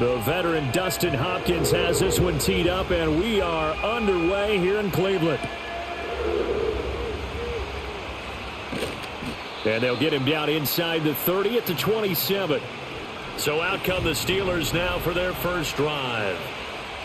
The veteran Dustin Hopkins has this one teed up, and we are underway here in Cleveland. And they'll get him down inside the 30 at the 27. So out come the Steelers now for their first drive.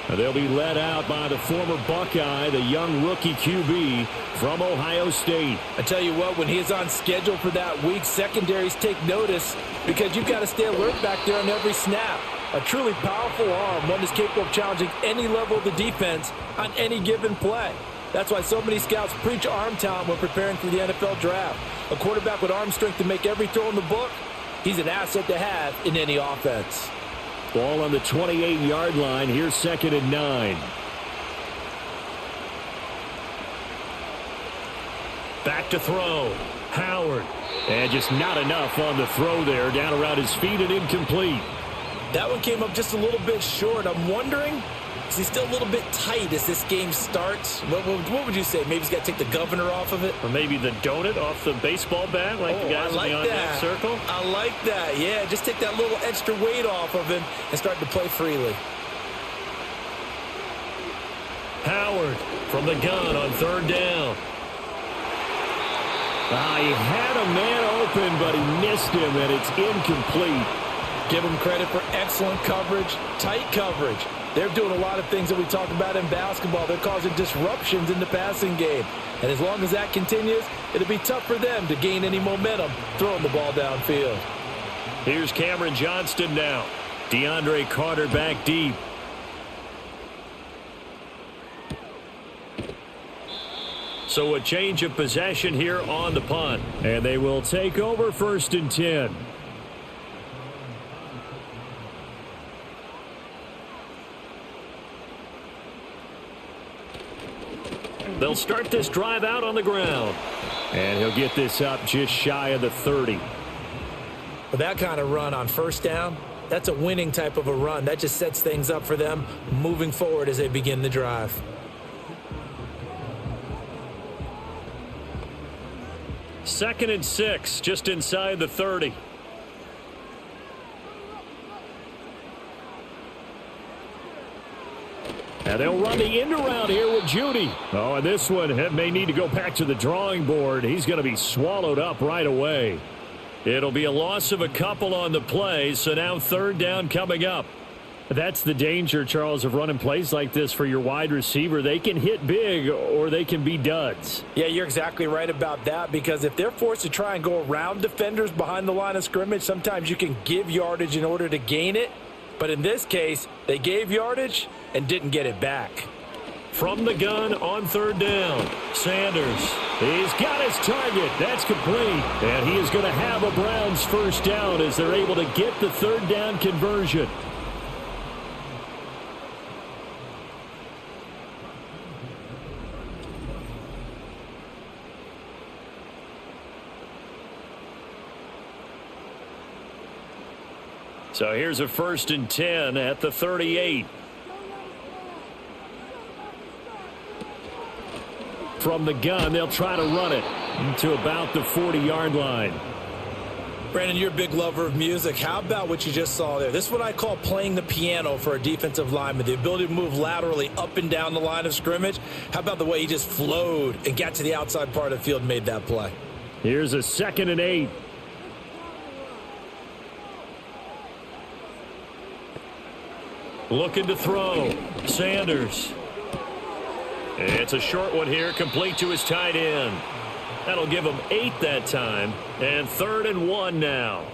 They'll be led out by the former Buckeye, the young rookie QB from Ohio State. I tell you what, when he is on schedule for that week, secondaries take notice because you've got to stay alert back there on every snap. A truly powerful arm, one that's capable of challenging any level of the defense on any given play. That's why so many scouts preach arm talent when preparing for the NFL draft. A quarterback with arm strength to make every throw in the book, he's an asset to have in any offense. Ball on the 28-yard line. Here's 2nd and 9. Back to throw. Howard. And just not enough on the throw there. Down around his feet and incomplete. That one came up just a little bit short. I'm wondering, is he still a little bit tight as this game starts? What would you say? Maybe he's got to take the governor off of it? Or maybe the donut off the baseball bat like the guys in the on-deck circle? I like that. Yeah, just take that little extra weight off of him and start to play freely. Howard from the gun on 3rd down. He had a man open, but he missed him, and it's incomplete. Give him credit for excellent coverage, tight coverage. They're doing a lot of things that we talk about in basketball. They're causing disruptions in the passing game. And as long as that continues, it'll be tough for them to gain any momentum throwing the ball downfield. Here's Cameron Johnston now. DeAndre Carter back deep. So a change of possession here on the punt. And they will take over 1st and 10. They'll start this drive out on the ground. And he'll get this up just shy of the 30. With that kind of run on 1st down, that's a winning type of a run. That just sets things up for them moving forward as they begin the drive. Second and 6, just inside the 30. And they'll run the end around here with Judy. Oh, and this one may need to go back to the drawing board. He's going to be swallowed up right away. It'll be a loss of a couple on the play, so now 3rd down coming up. That's the danger, Charles, of running plays like this for your wide receiver. They can hit big or they can be duds. Yeah, you're exactly right about that, because if they're forced to try and go around defenders behind the line of scrimmage, sometimes you can give yardage in order to gain it. But in this case, they gave yardage and didn't get it back. From the gun on 3rd down, Sanders. He's got his target. That's complete. And he is going to have a Browns 1st down as they're able to get the 3rd down conversion. So here's a 1st and 10 at the 38. From the gun, they'll try to run it to about the 40-yard line. Brandon, you're a big lover of music. How about what you just saw there? This is what I call playing the piano for a defensive lineman, the ability to move laterally up and down the line of scrimmage. How about the way he just flowed and got to the outside part of the field and made that play? Here's a 2nd and 8. Looking to throw. Sanders. It's a short one here, complete to his tight end. That'll give him 8 that time, and 3rd and 1 now.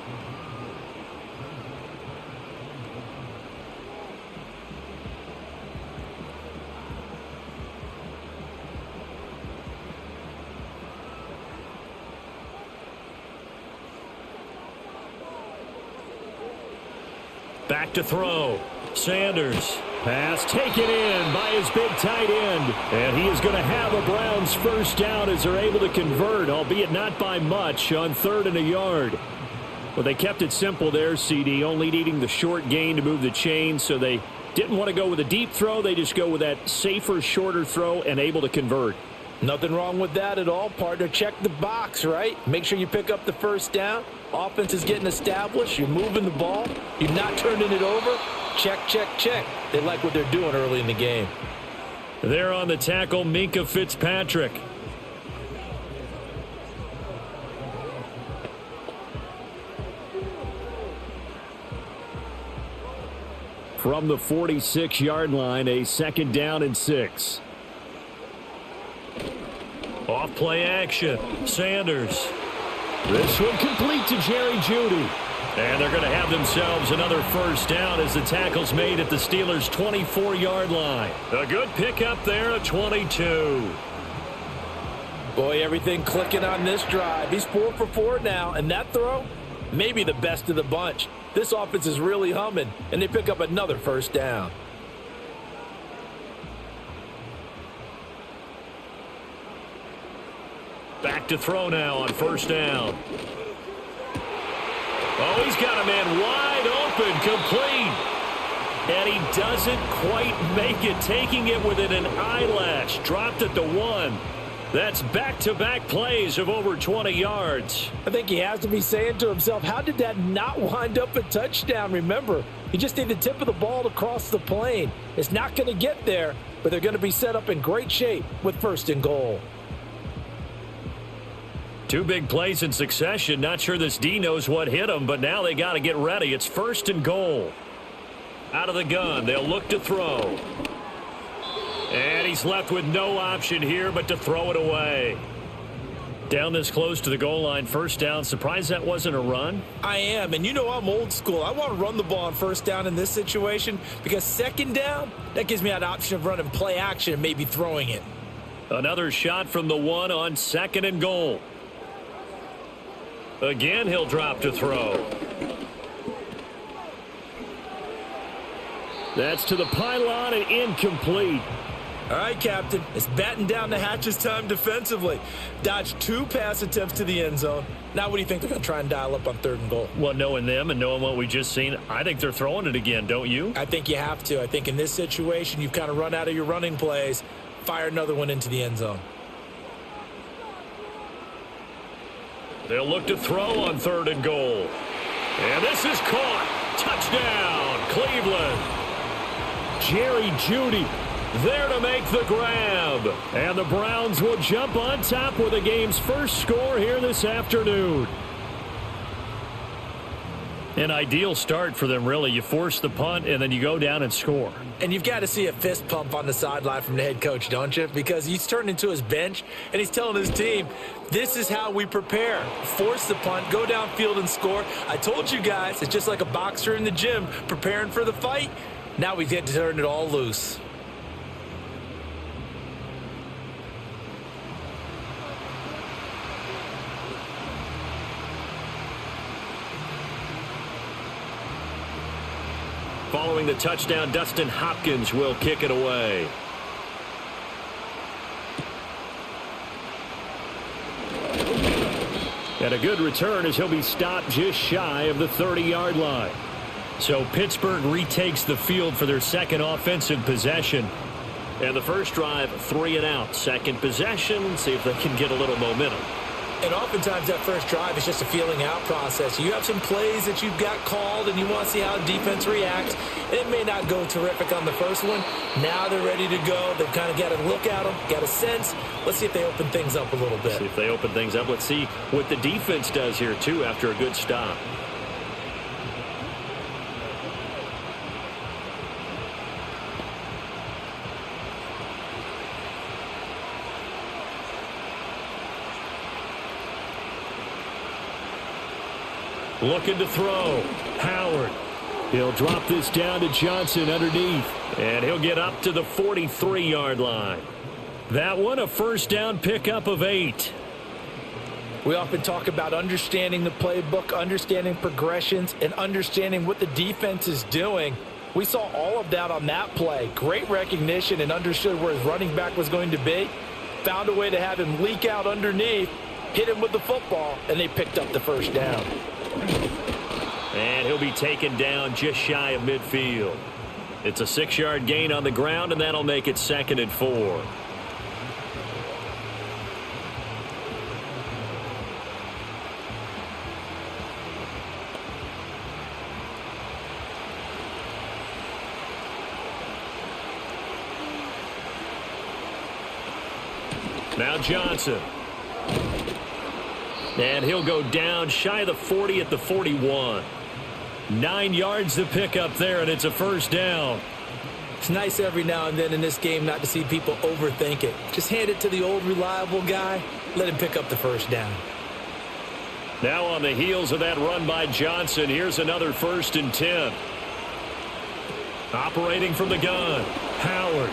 Back to throw. Sanders. Pass taken in by his big tight end. And he is going to have a Browns 1st down as they're able to convert, albeit not by much, on 3rd and a yard. Well, they kept it simple there, CD, only needing the short gain to move the chain, so they didn't want to go with a deep throw. They just go with that safer, shorter throw and able to convert. Nothing wrong with that at all, partner. Check the box, right? Make sure you pick up the 1st down. Offense is getting established. You're moving the ball. You're not turning it over. check, check, check. They like what they're doing early in the game. There on the tackle, Minkah Fitzpatrick. From the 46-yard line, a 2nd down and 6. Off play action. Sanders. This one complete to Jerry Jeudy. And they're going to have themselves another 1st down as the tackle's made at the Steelers' 24-yard line. A good pickup there at 22. Boy, everything clicking on this drive. He's 4 for 4 now, and that throw, maybe the best of the bunch. This offense is really humming, and they pick up another 1st down. Back to throw now on 1st down. Oh, he's got a man wide open, complete. And he doesn't quite make it, taking it within an eyelash. Dropped at the 1. That's back-to-back plays of over 20 yards. I think he has to be saying to himself, how did that not wind up a touchdown? Remember, he just needed the tip of the ball to cross the plane. It's not going to get there, but they're going to be set up in great shape with 1st and goal. 2 big plays in succession. Not sure this D knows what hit him, but now they got to get ready. It's 1st and goal. Out of the gun, they'll look to throw. And he's left with no option here but to throw it away. Down this close to the goal line, 1st down. Surprised that wasn't a run? I am, and you know I'm old school. I want to run the ball on 1st down in this situation because 2nd down, that gives me an option of running play action and maybe throwing it. Another shot from the 1 on 2nd and goal. Again, he'll drop to throw. That's to the pylon and incomplete. All right, Captain. It's batten down the hatches time defensively. Dodged 2 pass attempts to the end zone. Now what do you think they're going to try and dial up on 3rd and goal? Well, knowing them and knowing what we just seen, I think they're throwing it again, don't you? I think you have to. I think in this situation, you've kind of run out of your running plays. Fire another one into the end zone. They'll look to throw on 3rd and goal. And this is caught. Touchdown, Cleveland. Jerry Jeudy there to make the grab. And the Browns will jump on top with the game's 1st score here this afternoon. An ideal start for them, really. You force the punt, and then you go down and score. And you've got to see a fist pump on the sideline from the head coach, don't you? Because he's turned into his bench, and he's telling his team, this is how we prepare. Force the punt, go downfield and score. I told you guys, it's just like a boxer in the gym preparing for the fight. Now we get to turn it all loose. Following the touchdown, Dustin Hopkins will kick it away. And a good return as he'll be stopped just shy of the 30-yard line. So Pittsburgh retakes the field for their 2nd offensive possession. And the first drive, 3 and out. 2nd possession, see if they can get a little momentum. And oftentimes that first drive is just a feeling out process. You have some plays that you've got called and you want to see how defense reacts. And it may not go terrific on the first one. Now they're ready to go. They've kind of got a look at them, got a sense. Let's see if they open things up a little bit. See if they open things up. Let's see what the defense does here, too, after a good stop. Looking to throw. Howard. He'll drop this down to Johnson underneath. And he'll get up to the 43-yard line. That one a 1st down pickup of 8. We often talk about understanding the playbook, understanding progressions, and understanding what the defense is doing. We saw all of that on that play. Great recognition and understood where his running back was going to be. Found a way to have him leak out underneath, hit him with the football, and they picked up the 1st down. And he'll be taken down just shy of midfield. It's a 6-yard gain on the ground, and that'll make it 2nd and 4. Now Johnson. And he'll go down shy of the 40 at the 41. 9 yards to pick up there, and it's a first down. It's nice every now and then in this game not to see people overthink it. Just hand it to the old reliable guy. Let him pick up the first down. Now on the heels of that run by Johnson, here's another 1st and 10. Operating from the gun, Howard.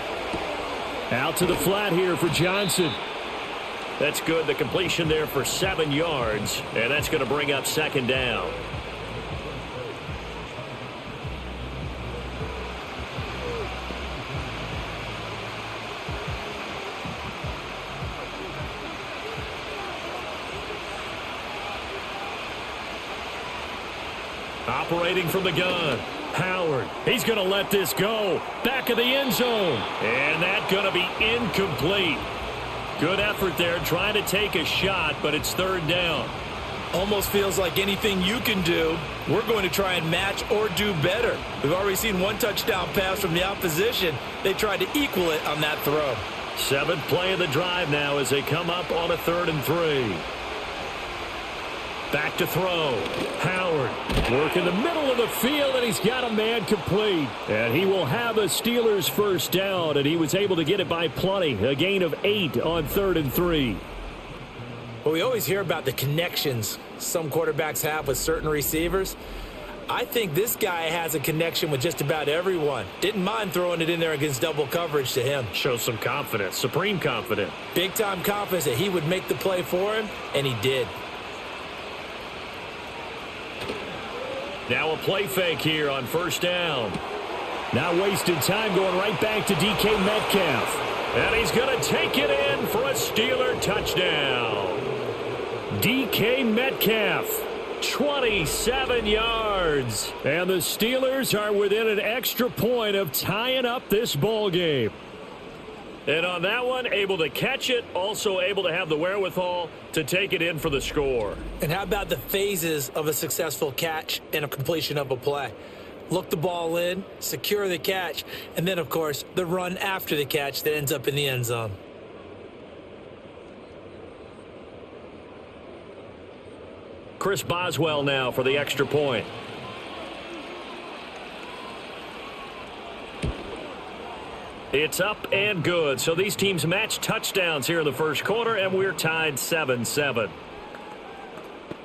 Out to the flat here for Johnson. That's good. The completion there for 7 yards, and that's going to bring up 2nd down. Operating from the gun, Howard. He's going to let this go. Back of the end zone. And that's going to be incomplete. Good effort there trying to take a shot, but it's 3rd down. Almost feels like anything you can do, we're going to try and match or do better. We've already seen 1 touchdown pass from the opposition. They tried to equal it on that throw. 7th play of the drive now as they come up on a 3rd and 3. Back to throw. Howard work in the middle of the field, and he's got a man complete. And he will have a Steelers first down, and he was able to get it by plenty. A gain of 8 on 3rd and 3. Well, we always hear about the connections some quarterbacks have with certain receivers. I think this guy has a connection with just about everyone. Didn't mind throwing it in there against double coverage to him. Shows some confidence, supreme confidence. Big-time confidence that he would make the play for him, and he did. Now a play fake here on 1st down. Now wasted time going right back to DK Metcalf. And he's going to take it in for a Steeler touchdown. DK Metcalf, 27 yards. And the Steelers are within an extra point of tying up this ball game. And on that one, able to catch it, also able to have the wherewithal to take it in for the score. And how about the phases of a successful catch and a completion of a play? Look the ball in, secure the catch, and then, of course, the run after the catch that ends up in the end zone. Chris Boswell now for the extra point. It's up and good. So these teams match touchdowns here in the first quarter, and we're tied 7-7.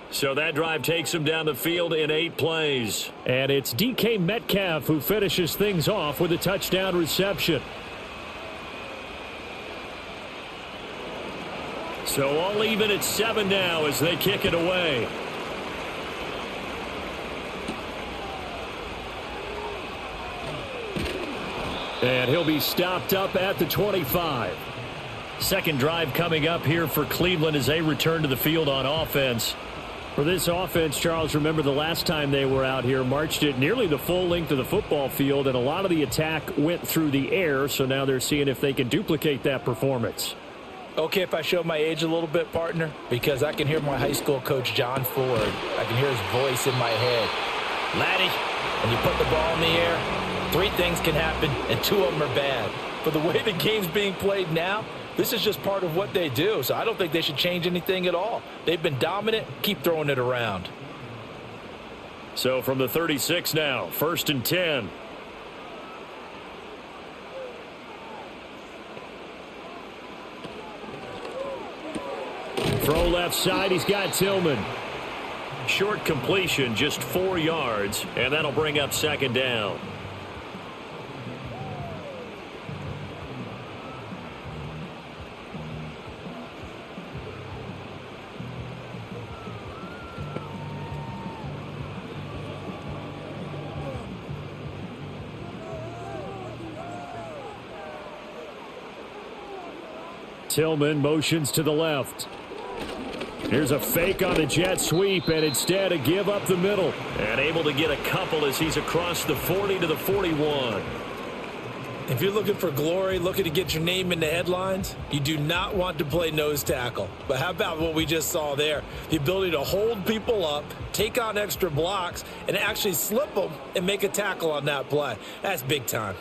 So that drive takes them down the field in 8 plays. And it's DK Metcalf who finishes things off with a touchdown reception. So all even at 7 now as they kick it away. And he'll be stopped up at the 25. Second drive coming up here for Cleveland as they return to the field on offense. For this offense, Charles, remember the last time they were out here, marched it nearly the full length of the football field, and a lot of the attack went through the air, so now they're seeing if they can duplicate that performance. Okay, if I show my age a little bit, partner, because I can hear my high school coach, John Ford. I can hear his voice in my head. Laddie, when you put the ball in the air, 3 things can happen, and 2 of them are bad. But the way the game's being played now, this is just part of what they do, so I don't think they should change anything at all. They've been dominant. Keep throwing it around. So from the 36 now, 1st and 10. Throw left side, he's got Tillman. Short completion, just 4 yards, and that'll bring up 2nd down. Tillman motions to the left. Here's a fake on the jet sweep, and instead a give up the middle. And able to get a couple as he's across the 40 to the 41. If you're looking for glory, looking to get your name in the headlines, you do not want to play nose tackle. But how about what we just saw there? The ability to hold people up, take on extra blocks, and actually slip them and make a tackle on that play. That's big time.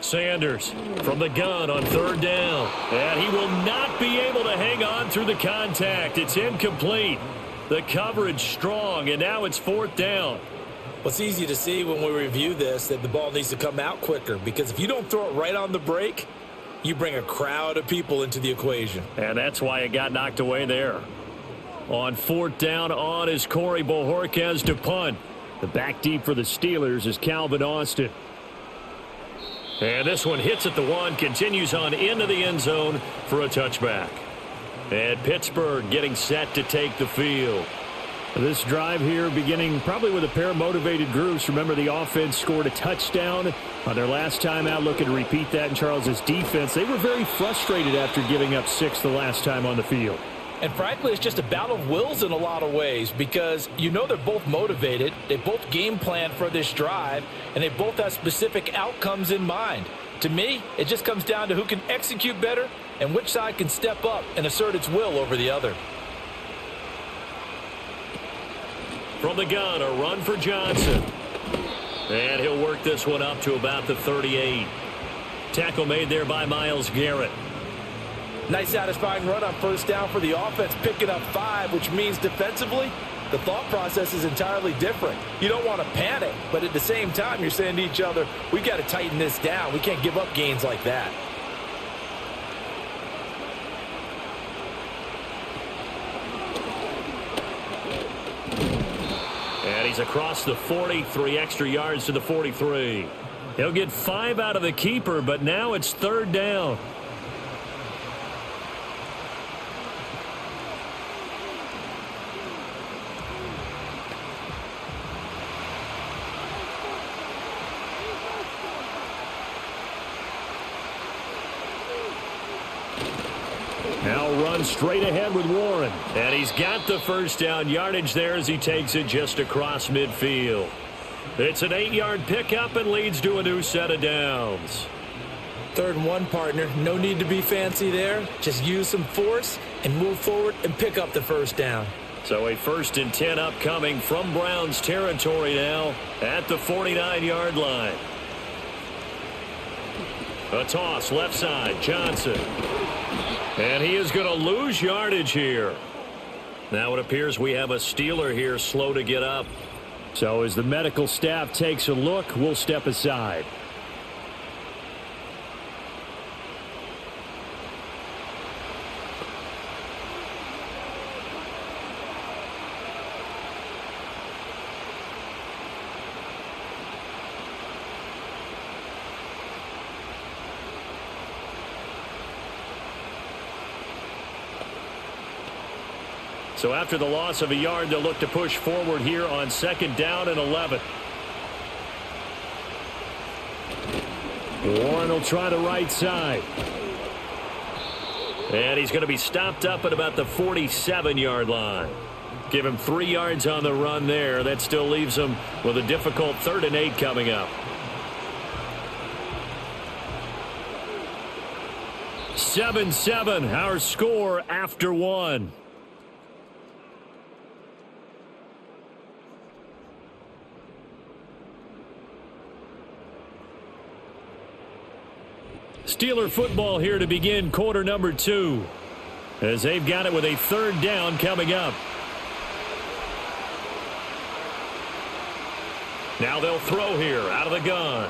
Sanders from the gun on third down. And he will not be able to hang on through the contact. It's incomplete. The coverage strong, and now it's fourth down. Well, it's easy to see when we review this that the ball needs to come out quicker, because if you don't throw it right on the break, you bring a crowd of people into the equation. And that's why it got knocked away there. On fourth down on is Corey Bojorquez to punt. The back deep for the Steelers is Calvin Austin. And this one hits at the one, continues on into the end zone for a touchback. And Pittsburgh getting set to take the field. This drive here beginning probably with a pair of motivated groups. Remember, the offense scored a touchdown on their last time out. Looking to repeat that in Charles's defense. They were very frustrated after giving up 6 the last time on the field. And frankly, it's just a battle of wills in a lot of ways, because you know they're both motivated. They both game plan for this drive, and they both have specific outcomes in mind. To me, it just comes down to who can execute better and which side can step up and assert its will over the other. From the gun, a run for Johnson. And he'll work this one up to about the 38. Tackle made there by Myles Garrett. Nice satisfying run on first down for the offense, picking up 5, which means defensively, the thought process is entirely different. You don't want to panic, but at the same time, you're saying to each other, we've got to tighten this down. We can't give up gains like that. And he's across the 40, 3 extra yards to the 43. He'll get 5 out of the keeper, but now it's third down. Now run straight ahead with Warren. And he's got the first down yardage there as he takes it just across midfield. It's an 8-yard pickup and leads to a new set of downs. 3rd and 1, partner. No need to be fancy there. Just use some force and move forward and pick up the first down. So a 1st and 10 upcoming from Browns territory now at the 49-yard line. A toss left side, Johnson. And he is going to lose yardage here. Now it appears we have a Steeler here slow to get up. So as the medical staff takes a look, we'll step aside. So after the loss of a yard, they'll look to push forward here on 2nd down and 11. Warren will try the right side. And he's going to be stopped up at about the 47-yard line. Give him 3 yards on the run there. That still leaves him with a difficult 3rd and 8 coming up. 7-7, our score after 1. Steeler football here to begin quarter number 2, as they've got it with a 3rd down coming up. Now they'll throw here out of the gun.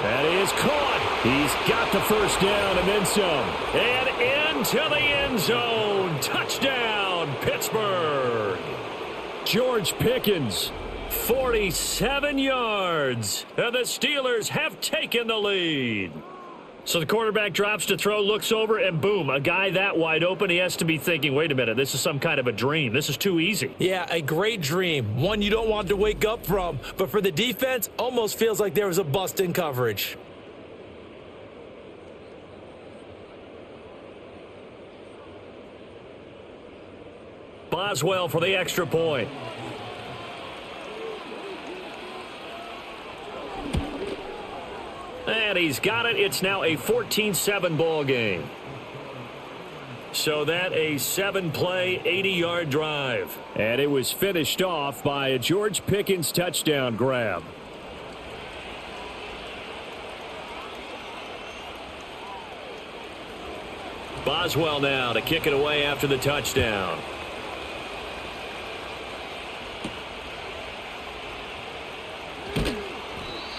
That is caught. He's got the first down and then some. And into the end zone. Touchdown, Pittsburgh. George Pickens, 47 yards. And the Steelers have taken the lead. So the quarterback drops to throw, looks over, and boom, a guy that wide open, he has to be thinking, wait a minute, this is some kind of a dream. This is too easy. Yeah, a great dream. One you don't want to wake up from. But for the defense, almost feels like there was a bust in coverage. Boswell for the extra point. And he's got it. It's now a 14-7 ball game. So that a 7-play, 80-yard drive. And it was finished off by a George Pickens touchdown grab. Boswell now to kick it away after the touchdown.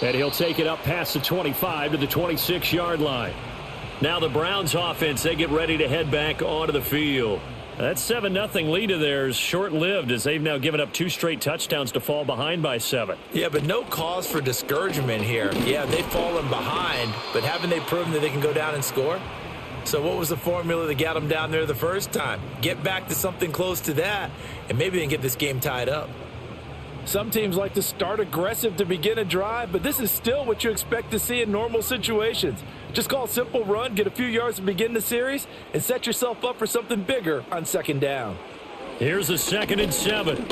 And he'll take it up past the 25 to the 26-yard line. Now the Browns offense, they get ready to head back onto the field. That 7-0 lead of theirs short-lived as they've now given up 2 straight touchdowns to fall behind by 7. Yeah, but no cause for discouragement here. Yeah, they've fallen behind, but haven't they proven that they can go down and score? So what was the formula that got them down there the first time? Get back to something close to that, and maybe they can get this game tied up. Some teams like to start aggressive to begin a drive, but this is still what you expect to see in normal situations. Just call a simple run, get a few yards to begin the series, and set yourself up for something bigger on second down. Here's a 2nd and 7.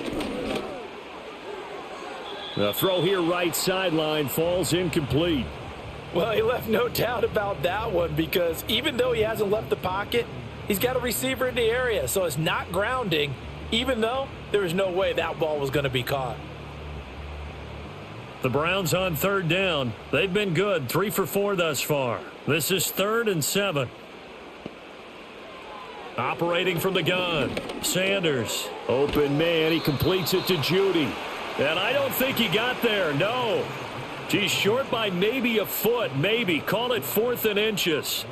The throw here right sideline falls incomplete. Well, he left no doubt about that one because even though he hasn't left the pocket, he's got a receiver in the area, so it's not grounding, even though there was no way that ball was going to be caught. The Browns on 3rd down. They've been good, 3 for 4 thus far. This is 3rd and 7. Operating from the gun, Sanders. Open man, he completes it to Judy. And I don't think he got there, no. He's short by maybe a foot, maybe. Call it 4th and inches.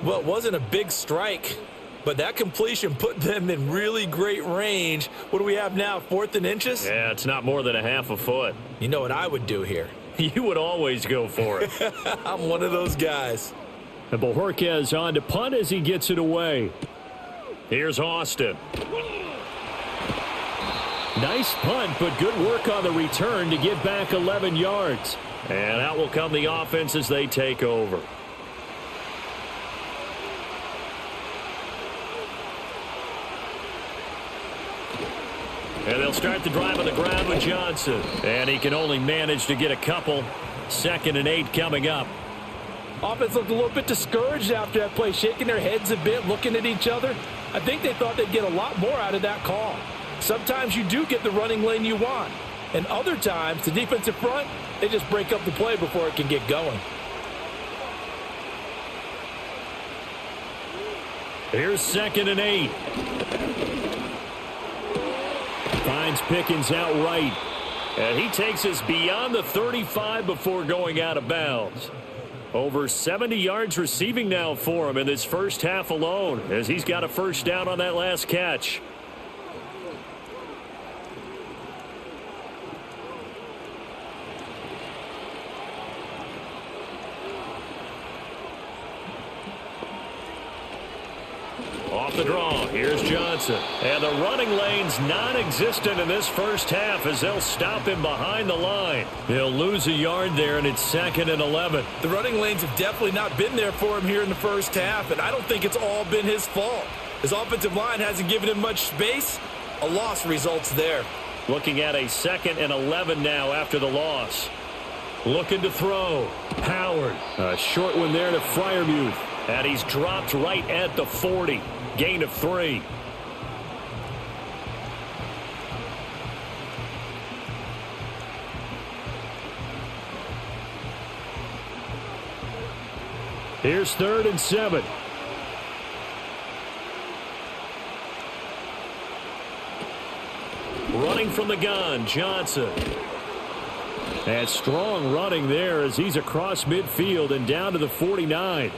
Well, it wasn't a big strike, but that completion put them in really great range. What do we have now, 4th and inches? Yeah, it's not more than a half a foot. You know what I would do here? You would always go for it. I'm one of those guys. And Bojorquez on to punt as he gets it away. Here's Austin. Nice punt, but good work on the return to get back 11 yards. And out will come the offense as they take over. And they'll start the drive on the ground with Johnson. And he can only manage to get a couple. 2nd and 8 coming up. Offense looked a little bit discouraged after that play, shaking their heads a bit, looking at each other. I think they thought they'd get a lot more out of that call. Sometimes you do get the running lane you want. And other times, the defensive front, they just break up the play before it can get going. Here's 2nd and 8. Finds Pickens outright. And he takes us beyond the 35 before going out of bounds. Over 70 yards receiving now for him in this first half alone, as he's got a first down on that last catch. Off the draw, here's Johnson. And the running lane's non-existent in this first half as they'll stop him behind the line. He'll lose a yard there, and it's 2nd and 11. The running lanes have definitely not been there for him here in the first half, and I don't think it's all been his fault. His offensive line hasn't given him much space. A loss results there. Looking at a 2nd and 11 now after the loss. Looking to throw. Howard. A short one there to Freiermuth. And he's dropped right at the 40. Gain of 3. Here's 3rd and 7. Running from the gun, Johnson. And strong running there as he's across midfield and down to the 49.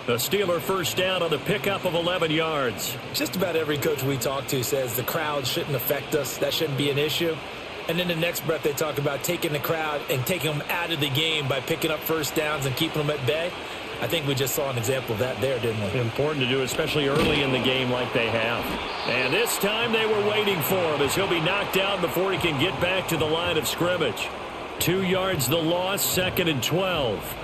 The Steeler first down on the pickup of 11 yards. Just about every coach we talk to says the crowd shouldn't affect us. That shouldn't be an issue. And then the next breath they talk about taking the crowd and taking them out of the game by picking up first downs and keeping them at bay. I think we just saw an example of that there, didn't we? Important to do, especially early in the game like they have. And this time they were waiting for him as he'll be knocked down before he can get back to the line of scrimmage. 2 yards the loss, 2nd and 12.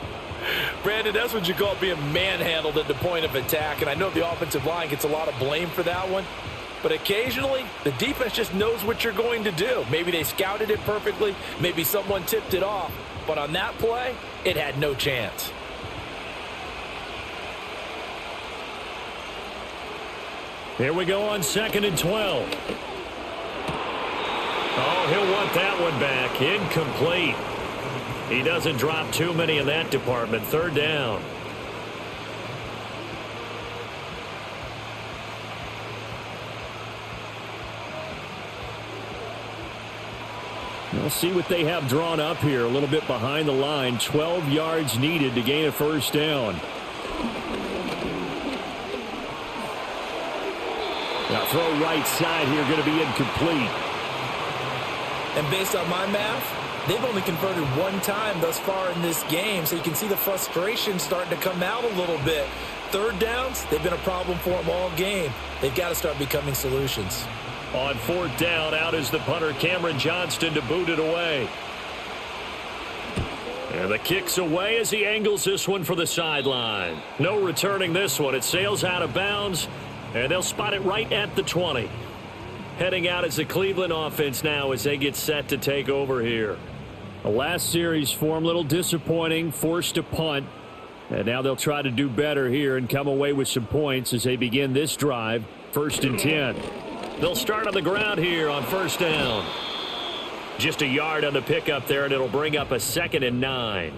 Brandon, that's what you call being manhandled at the point of attack. And I know the offensive line gets a lot of blame for that one. But occasionally, the defense just knows what you're going to do. Maybe they scouted it perfectly. Maybe someone tipped it off. But on that play, it had no chance. Here we go on 2nd and 12. Oh, he'll want that one back. Incomplete. He doesn't drop too many in that department. 3rd down. We'll see what they have drawn up here. A little bit behind the line. 12 yards needed to gain a first down. Now throw right side here, going to be incomplete. And based on my math, they've only converted one time thus far in this game, so you can see the frustration starting to come out a little bit. Third downs, they've been a problem for them all game. They've got to start becoming solutions. On fourth down, out is the punter, Cameron Johnston, to boot it away. And the kick's away as he angles this one for the sideline. No returning this one. It sails out of bounds, and they'll spot it right at the 20. Heading out as the Cleveland offense now as they get set to take over here. The last series for them, a little disappointing, forced to punt. And now they'll try to do better here and come away with some points as they begin this drive. 1st and 10. They'll start on the ground here on first down. Just a yard on the pickup there, and it'll bring up a 2nd and 9.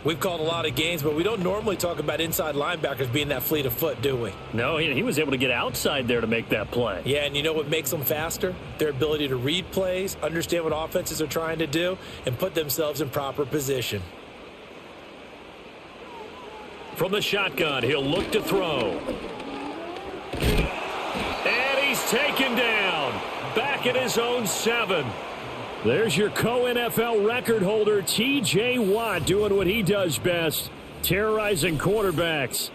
We've called a lot of games, but we don't normally talk about inside linebackers being that fleet of foot, do we? No, he was able to get outside there to make that play. Yeah, and you know what makes them faster? Their ability to read plays, understand what offenses are trying to do, and put themselves in proper position. From the shotgun, he'll look to throw. And he's taken down. Back at his own 7. There's your co-NFL record holder, T.J. Watt, doing what he does best, terrorizing quarterbacks.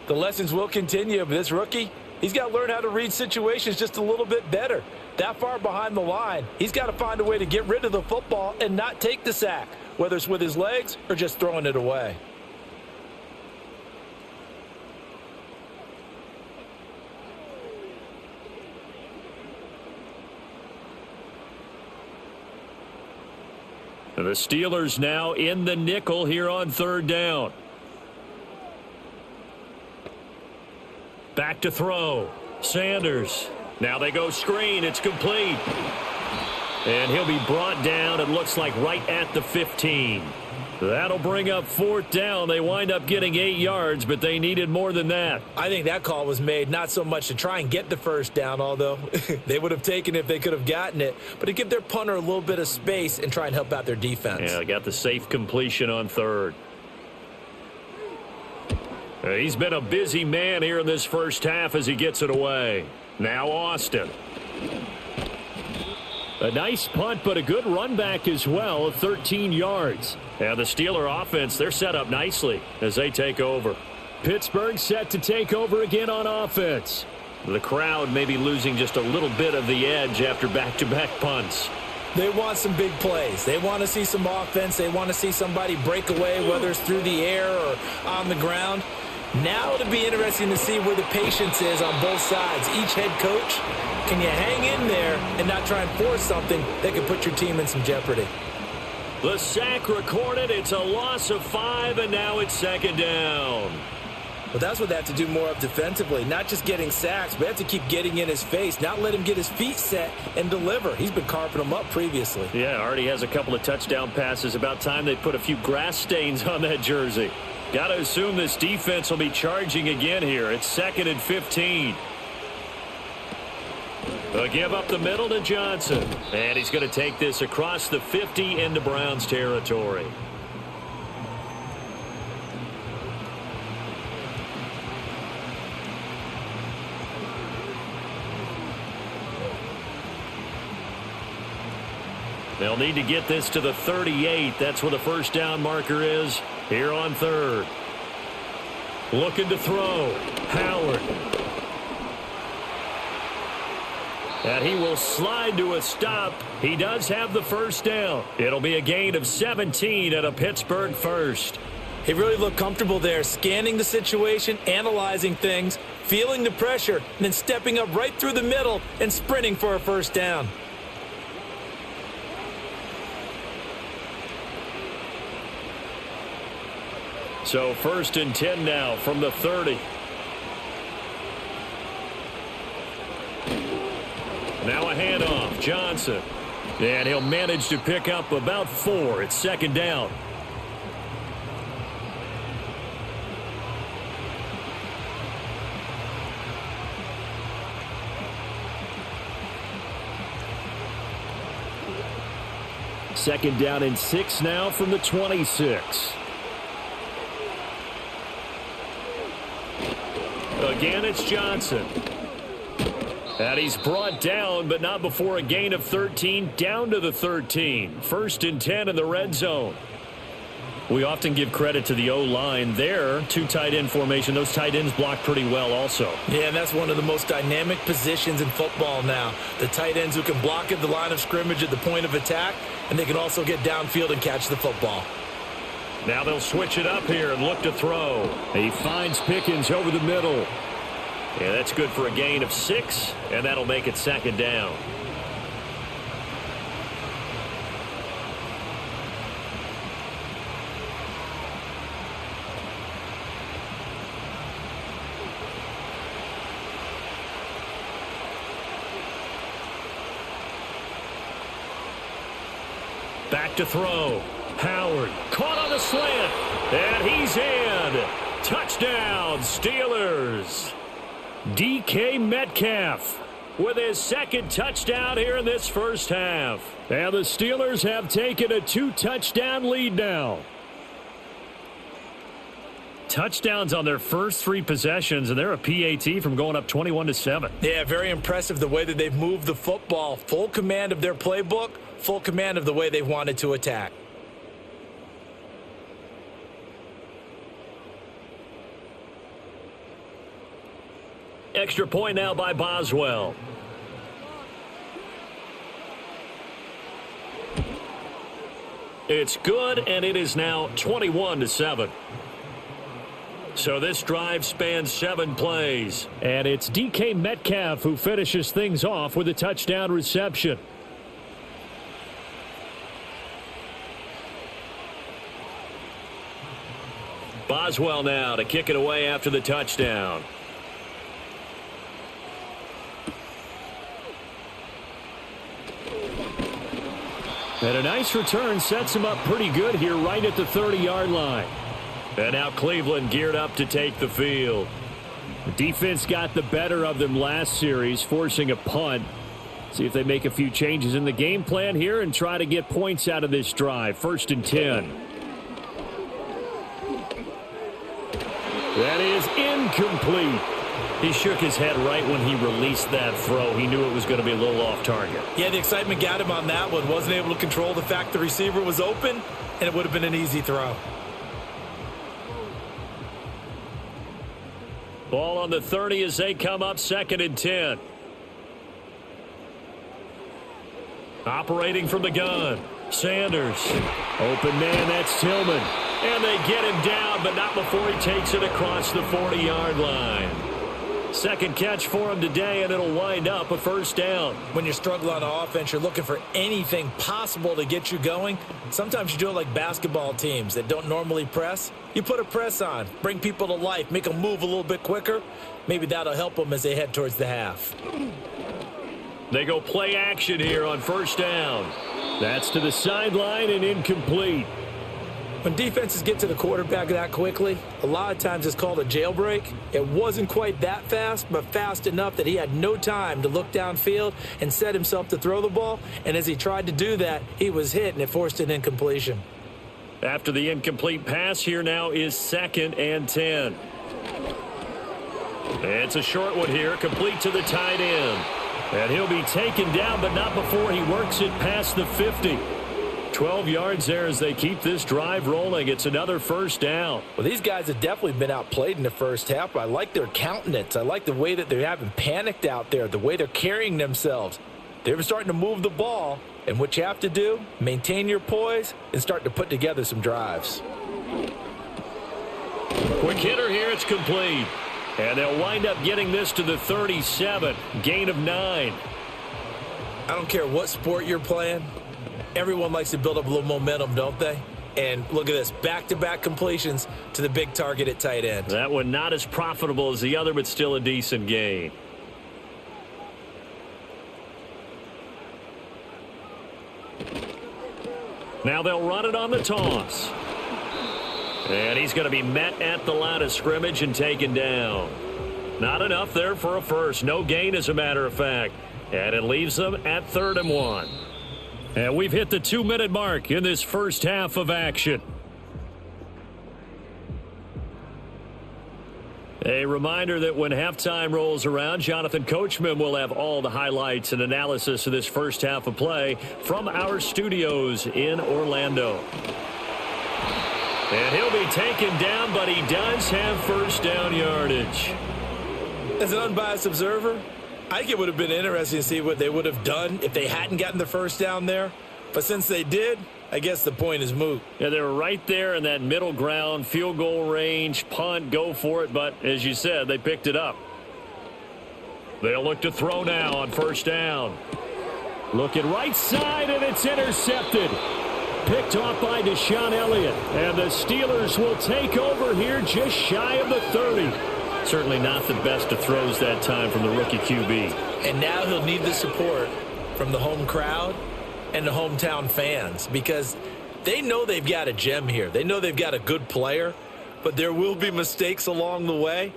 The lessons will continue, but this rookie, he's got to learn how to read situations just a little bit better. That far behind the line, he's got to find a way to get rid of the football and not take the sack, whether it's with his legs or just throwing it away. The Steelers now in the nickel here on 3rd down. Back to throw. Sanders. Now they go screen. It's complete. And he'll be brought down, it looks like, right at the 15. That'll bring up 4th down. They wind up getting 8 yards, but they needed more than that. I think that call was made not so much to try and get the first down, although they would have taken it if they could have gotten it, but to give their punter a little bit of space and try and help out their defense. Yeah, got the safe completion on 3rd. He's been a busy man here in this first half as he gets it away. Now Austin. A nice punt, but a good run back as well of 13 yards. And the Steeler offense, they're set up nicely as they take over. Pittsburgh set to take over again on offense. The crowd may be losing just a little bit of the edge after back-to-back punts. They want some big plays. They want to see some offense. They want to see somebody break away, whether it's through the air or on the ground. Now it'll be interesting to see where the patience is on both sides. Each head coach, can you hang in there and not try and force something that could put your team in some jeopardy? The sack recorded. It's a loss of 5, and now it's 2nd down. Well, that's what they have to do more of defensively, not just getting sacks, but they have to keep getting in his face, not let him get his feet set and deliver. He's been carving them up previously. Yeah, already has a couple of touchdown passes. About time they put a few grass stains on that jersey. Got to assume this defense will be charging again here. It's 2nd and 15. They'll give up the middle to Johnson. And he's going to take this across the 50 into Browns territory. They'll need to get this to the 38. That's where the first down marker is here on 3rd. Looking to throw. Howard. And he will slide to a stop. He does have the first down. It'll be a gain of 17 and a Pittsburgh first. He really looked comfortable there, scanning the situation, analyzing things, feeling the pressure, and then stepping up right through the middle and sprinting for a first down. So 1st and 10 now from the 30. Now a handoff. Johnson. And he'll manage to pick up about 4. It's 2nd down. Second down and 6 now from the 26. Again, it's Johnson. And he's brought down, but not before a gain of 13, down to the 13. First and 10 in the red zone. We often give credit to the O-line there. Two tight end formation. Those tight ends block pretty well also. Yeah, and that's one of the most dynamic positions in football now. The tight ends who can block at the line of scrimmage at the point of attack, and they can also get downfield and catch the football. Now they'll switch it up here and look to throw. He finds Pickens over the middle. Yeah, that's good for a gain of 6, and that'll make it second down. Back to throw. Howard caught on the slant, and he's in. Touchdown, Steelers. DK Metcalf with his second touchdown here in this first half. And the Steelers have taken a 2-touchdown lead now. Touchdowns on their first 3 possessions, and they're a PAT from going up 21-7. Yeah, very impressive the way that they've moved the football. Full command of their playbook, full command of the way they've wanted to attack. Extra point now by Boswell. It's good, and it is now 21-7. So this drive spans 7 plays. And it's DK Metcalf who finishes things off with a touchdown reception. Boswell now to kick it away after the touchdown. And a nice return sets him up pretty good here right at the 30-yard line. And now Cleveland geared up to take the field. The defense got the better of them last series, forcing a punt. See if they make a few changes in the game plan here and try to get points out of this drive. First and 10. That is incomplete. He shook his head right when he released that throw. He knew it was going to be a little off target. Yeah, the excitement got him on that one. Wasn't able to control the fact the receiver was open, and it would have been an easy throw. Ball on the 30 as they come up second and 10. Operating from the gun. Sanders. Open man, that's Tillman. And they get him down, but not before he takes it across the 40-yard line. Second catch for him today, and it'll wind up a first down. When you're struggling on offense, you're looking for anything possible to get you going. Sometimes you do it like basketball teams that don't normally press. You put a press on, bring people to life, make them move a little bit quicker. Maybe that'll help them as they head towards the half. They go play action here on first down. That's to the sideline and incomplete. When defenses get to the quarterback that quickly, a lot of times it's called a jailbreak. It wasn't quite that fast, but fast enough that he had no time to look downfield and set himself to throw the ball. And as he tried to do that, he was hit, and it forced an incompletion. After the incomplete pass, here now is second and 10. It's a short one here, complete to the tight end. And he'll be taken down, but not before he works it past the 50. 12 yards there as they keep this drive rolling. It's another first down. Well, these guys have definitely been outplayed in the first half. I like their countenance. I like the way that they haven't panicked out there, the way they're carrying themselves. They're starting to move the ball, and what you have to do, maintain your poise and start to put together some drives. Quick hitter here, it's complete. And they'll wind up getting this to the 37, gain of 9. I don't care what sport you're playing. Everyone likes to build up a little momentum, don't they? And look at this, back-to-back completions to the big target at tight end. That one not as profitable as the other, but still a decent gain. Now they'll run it on the toss. And he's going to be met at the line of scrimmage and taken down. Not enough there for a first. No gain, as a matter of fact. And it leaves them at 3rd and 1. And we've hit the 2-minute mark in this first half of action. A reminder that when halftime rolls around, Jonathan Coachman will have all the highlights and analysis of this first half of play from our studios in Orlando. And he'll be taken down, but he does have first down yardage. As an unbiased observer, I think it would have been interesting to see what they would have done if they hadn't gotten the first down there. But since they did, I guess the point is moot. Yeah, they were right there in that middle ground, field goal range, punt, go for it. But as you said, they picked it up. They'll look to throw now on first down. Looking right side, and it's intercepted. Picked off by Deshaun Elliott. And the Steelers will take over here just shy of the 30. Certainly not the best of throws that time from the rookie QB. And now he'll need the support from the home crowd and the hometown fans, because they know they've got a gem here. They know they've got a good player, but there will be mistakes along the way.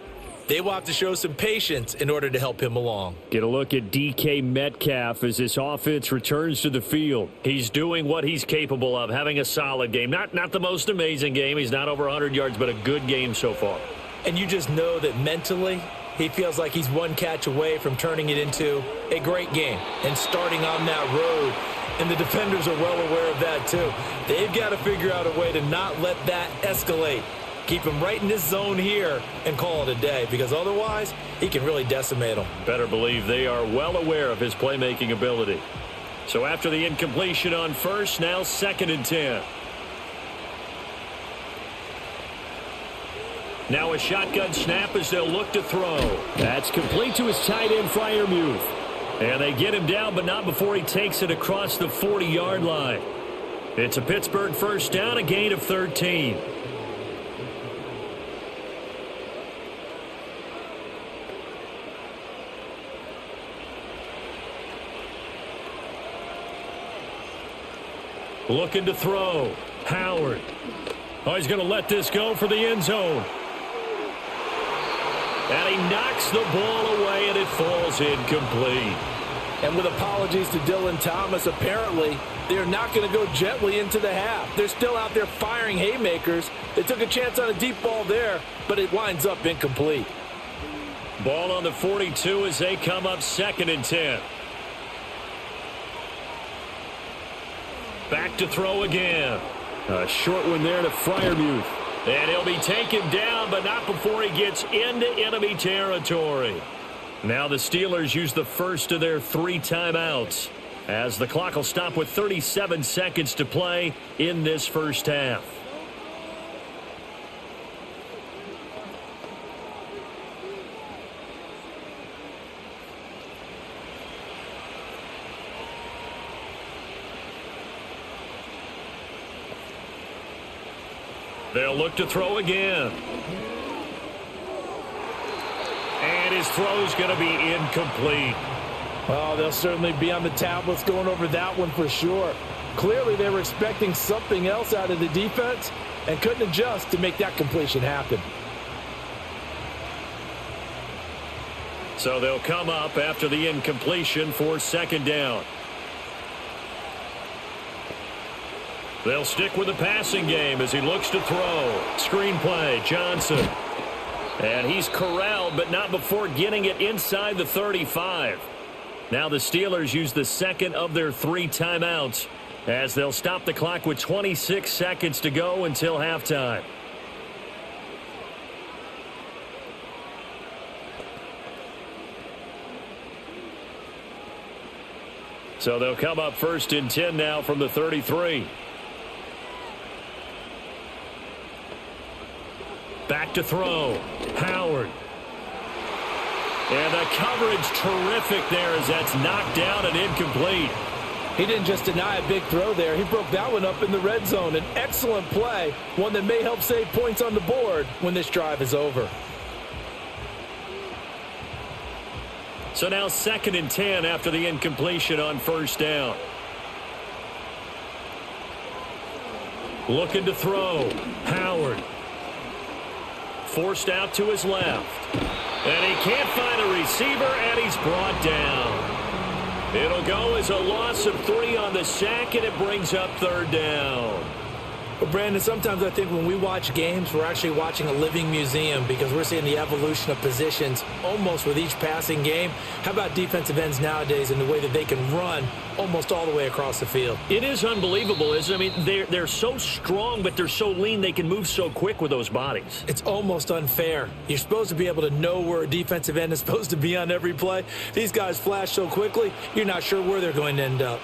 They will have to show some patience in order to help him along. Get a look at DK Metcalf as this offense returns to the field. He's doing what he's capable of, having a solid game. Not the most amazing game. He's not over 100 yards, but a good game so far. And you just know that mentally, he feels like he's one catch away from turning it into a great game and starting on that road. And the defenders are well aware of that too. They've got to figure out a way to not let that escalate. Keep him right in this zone here and call it a day, because otherwise he can really decimate them. Better believe they are well aware of his playmaking ability. So after the incompletion on first, now 2nd and 10. Now a shotgun snap as they'll look to throw. That's complete to his tight end, Freiermuth. And they get him down, but not before he takes it across the 40-yard line. It's a Pittsburgh first down, a gain of 13. Looking to throw. Howard. Oh, he's going to let this go for the end zone. And he knocks the ball away, and it falls incomplete. And with apologies to Dylan Thomas, apparently they're not going to go gently into the half. They're still out there firing haymakers. They took a chance on a deep ball there, but it winds up incomplete. Ball on the 42 as they come up 2nd and 10. Back to throw again. A short one there to Freiermuth. And he'll be taken down, but not before he gets into enemy territory. Now the Steelers use the first of their 3 timeouts, as the clock will stop with 37 seconds to play in this first half. They'll look to throw again. And his throw's going to be incomplete. Well, they'll certainly be on the tablets going over that one for sure. Clearly, they were expecting something else out of the defense and couldn't adjust to make that completion happen. So they'll come up after the incompletion for 2nd down. They'll stick with the passing game as he looks to throw. Screen play, Johnson. And he's corralled, but not before getting it inside the 35. Now the Steelers use the 2nd of their 3 timeouts, as they'll stop the clock with 26 seconds to go until halftime. So they'll come up 1st and 10 now from the 33. Back to throw. Howard. And the coverage terrific there as that's knocked down and incomplete. He didn't just deny a big throw there. He broke that one up in the red zone. An excellent play, one that may help save points on the board when this drive is over. So now 2nd and 10 after the incompletion on first down. Looking to throw. Howard. Forced out to his left. And he can't find a receiver, and he's brought down. It'll go as a loss of 3 on the sack, and it brings up third down. Well, Brandon, sometimes I think when we watch games, we're actually watching a living museum because we're seeing the evolution of positions almost with each passing game. How about defensive ends nowadays and the way that they can run almost all the way across the field? It is unbelievable, isn't it? I mean, they're so strong, but they're so lean they can move so quick with those bodies. It's almost unfair. You're supposed to be able to know where a defensive end is supposed to be on every play. These guys flash so quickly, you're not sure where they're going to end up.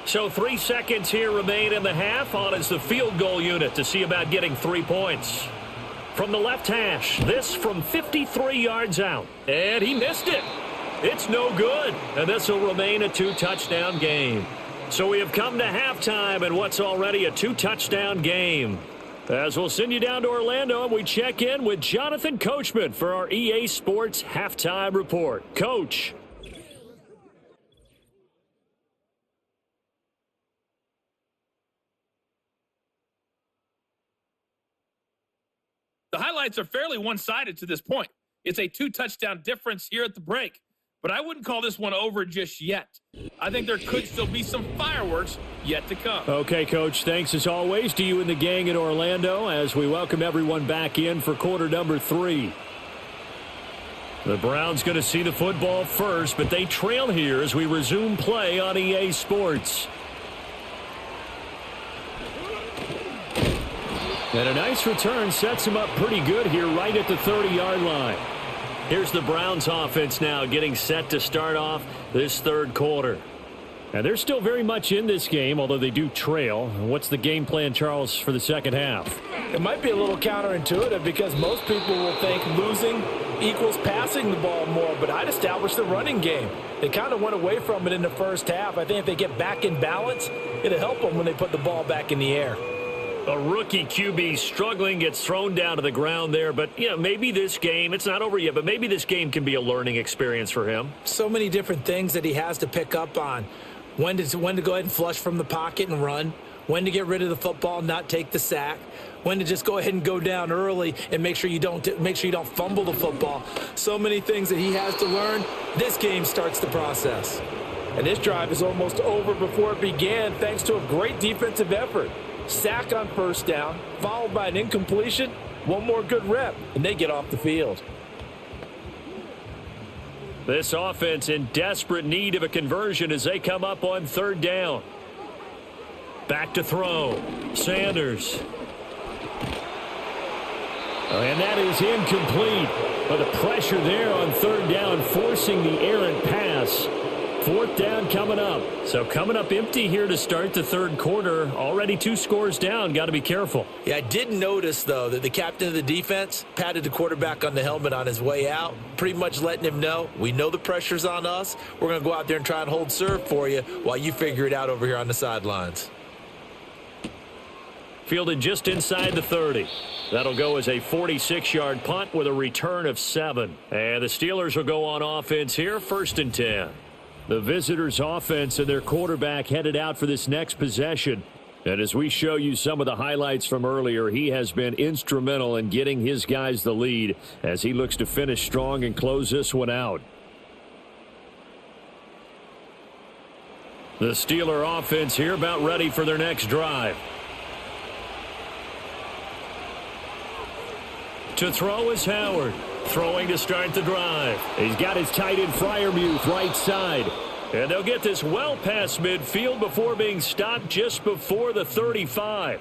So 3 seconds here remain in the half. On is the field goal unit to see about getting 3 points. From the left hash, this from 53 yards out. And he missed it. It's no good. And this will remain a 2-touchdown game. So we have come to halftime in what's already a 2-touchdown game. As we'll send you down to Orlando, and we check in with Jonathan Coachman for our EA Sports Halftime Report. Coach. The highlights are fairly one-sided to this point. It's a 2-touchdown difference here at the break, but I wouldn't call this one over just yet. I think there could still be some fireworks yet to come. Okay, Coach, thanks as always to you and the gang in Orlando as we welcome everyone back in for quarter number 3. The Browns going to see the football first, but they trail here as we resume play on EA Sports. And a nice return sets him up pretty good here right at the 30-yard line. Here's the Browns offense now getting set to start off this third quarter. And they're still very much in this game, although they do trail. What's the game plan, Charles, for the second half? It might be a little counterintuitive because most people will think losing equals passing the ball more, but I'd establish the running game. They kind of went away from it in the first half. I think if they get back in balance, it'll help them when they put the ball back in the air. A rookie QB struggling, gets thrown down to the ground there. But, you know, maybe this game, it's not over yet, but maybe this game can be a learning experience for him. So many different things that he has to pick up on. When to go ahead and flush from the pocket and run. When to get rid of the football and not take the sack. When to just go ahead and go down early and make sure you don't fumble the football. So many things that he has to learn. This game starts the process. And this drive is almost over before it began thanks to a great defensive effort. Sack on first down, followed by an incompletion. One more good rep, and they get off the field. This offense in desperate need of a conversion as they come up on third down. Back to throw. Sanders. And that is incomplete. But the pressure there on third down, forcing the errant pass. Fourth down coming up. So coming up empty here to start the third quarter. Already 2 scores down. Got to be careful. Yeah, I did notice, though, that the captain of the defense patted the quarterback on the helmet on his way out, pretty much letting him know, we know the pressure's on us. We're going to go out there and try and hold serve for you while you figure it out over here on the sidelines. Fielded just inside the 30. That'll go as a 46-yard punt with a return of 7. And the Steelers will go on offense here, 1st and 10. The visitors' offense and their quarterback headed out for this next possession. And as we show you some of the highlights from earlier, he has been instrumental in getting his guys the lead as he looks to finish strong and close this one out. The Steeler offense here about ready for their next drive. To throw is Howard. Throwing to start the drive. He's got his tight end Freiermuth right side. And they'll get this well past midfield before being stopped just before the 35.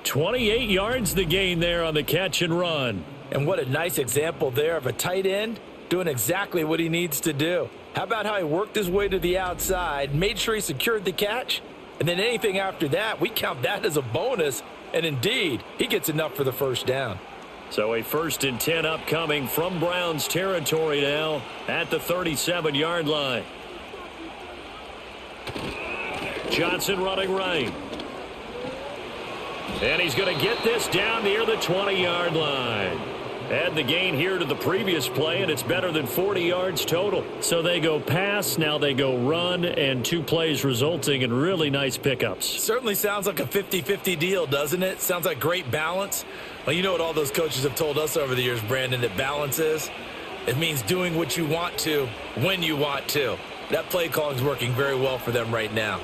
28 yards the gain there on the catch and run. And what a nice example there of a tight end doing exactly what he needs to do. How about how he worked his way to the outside, made sure he secured the catch, and then anything after that, we count that as a bonus. And indeed, he gets enough for the first down. So a 1st and 10 upcoming from Browns territory now at the 37-yard line. Johnson running right. And he's going to get this down near the 20-yard line. Add the gain here to the previous play, and it's better than 40 yards total. So they go pass, now they go run, and 2 plays resulting in really nice pickups. Certainly sounds like a 50-50 deal, doesn't it? Sounds like great balance. Well, you know what all those coaches have told us over the years, Brandon, that balance is? It means doing what you want to when you want to. That play calling is working very well for them right now.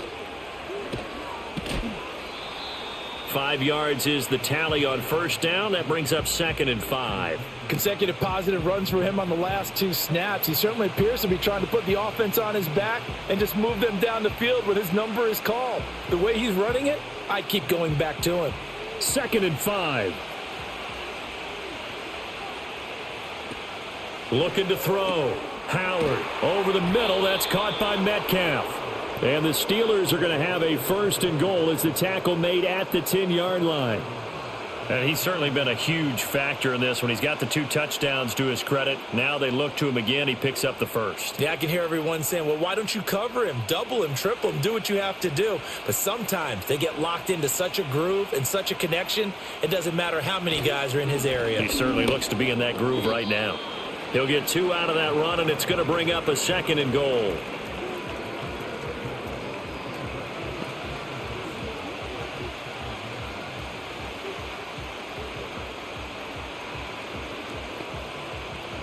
5 yards is the tally on first down. That brings up 2nd and 5. Consecutive positive runs for him on the last 2 snaps. He certainly appears to be trying to put the offense on his back and just move them down the field when his number is called. The way he's running it, I keep going back to him. 2nd and 5. Looking to throw. Howard over the middle. That's caught by Metcalf. And the Steelers are going to have a 1st and goal as the tackle made at the 10-yard line. And he's certainly been a huge factor in this when he's got the 2 touchdowns to his credit. Now they look to him again. He picks up the 1st. Yeah, I can hear everyone saying, well, why don't you cover him, double him, triple him, do what you have to do. But sometimes they get locked into such a groove and such a connection, it doesn't matter how many guys are in his area. He certainly looks to be in that groove right now. He'll get 2 out of that run, and it's going to bring up a 2nd and goal.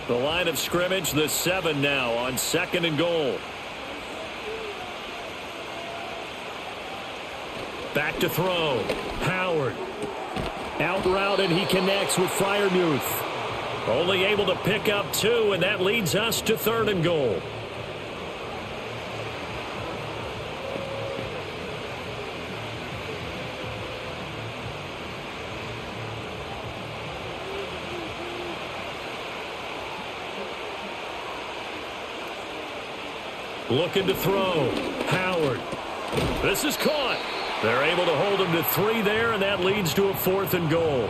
The line of scrimmage, the 7 now on 2nd and goal. Back to throw. Howard. Out route, and he connects with Freiermuth. Only able to pick up 2, and that leads us to 3rd and goal. Looking to throw. Howard. This is caught. They're able to hold him to 3 there, and that leads to a 4th and goal.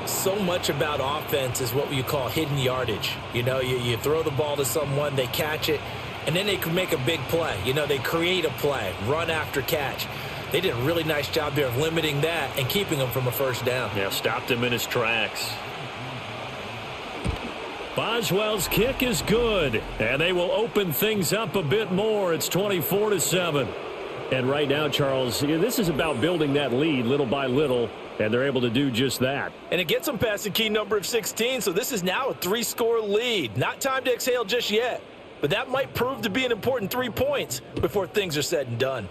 So much about offense is what you call hidden yardage. You know, you throw the ball to someone, they catch it, and then they can make a big play. You know, they create a play, run after catch. They did a really nice job there of limiting that and keeping him from a 1st down. Yeah, stopped him in his tracks. Boswell's kick is good, and they will open things up a bit more. It's 24-7. And right now, Charles, this is about building that lead little by little, and they're able to do just that. And it gets them past the key number of 16, so this is now a 3-score lead. Not time to exhale just yet, but that might prove to be an important 3 points before things are said and done.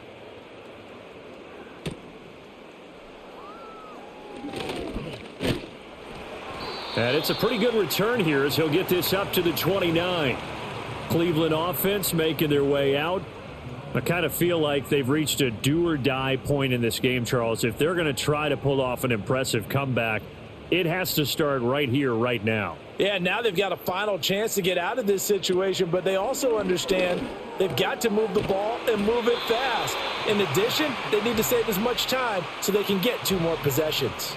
And it's a pretty good return here as he'll get this up to the 29. Cleveland offense making their way out. I kind of feel like they've reached a do-or-die point in this game, Charles. If they're going to try to pull off an impressive comeback, it has to start right here, right now. Yeah, now they've got a final chance to get out of this situation, but they also understand they've got to move the ball and move it fast. In addition, they need to save as much time so they can get 2 more possessions.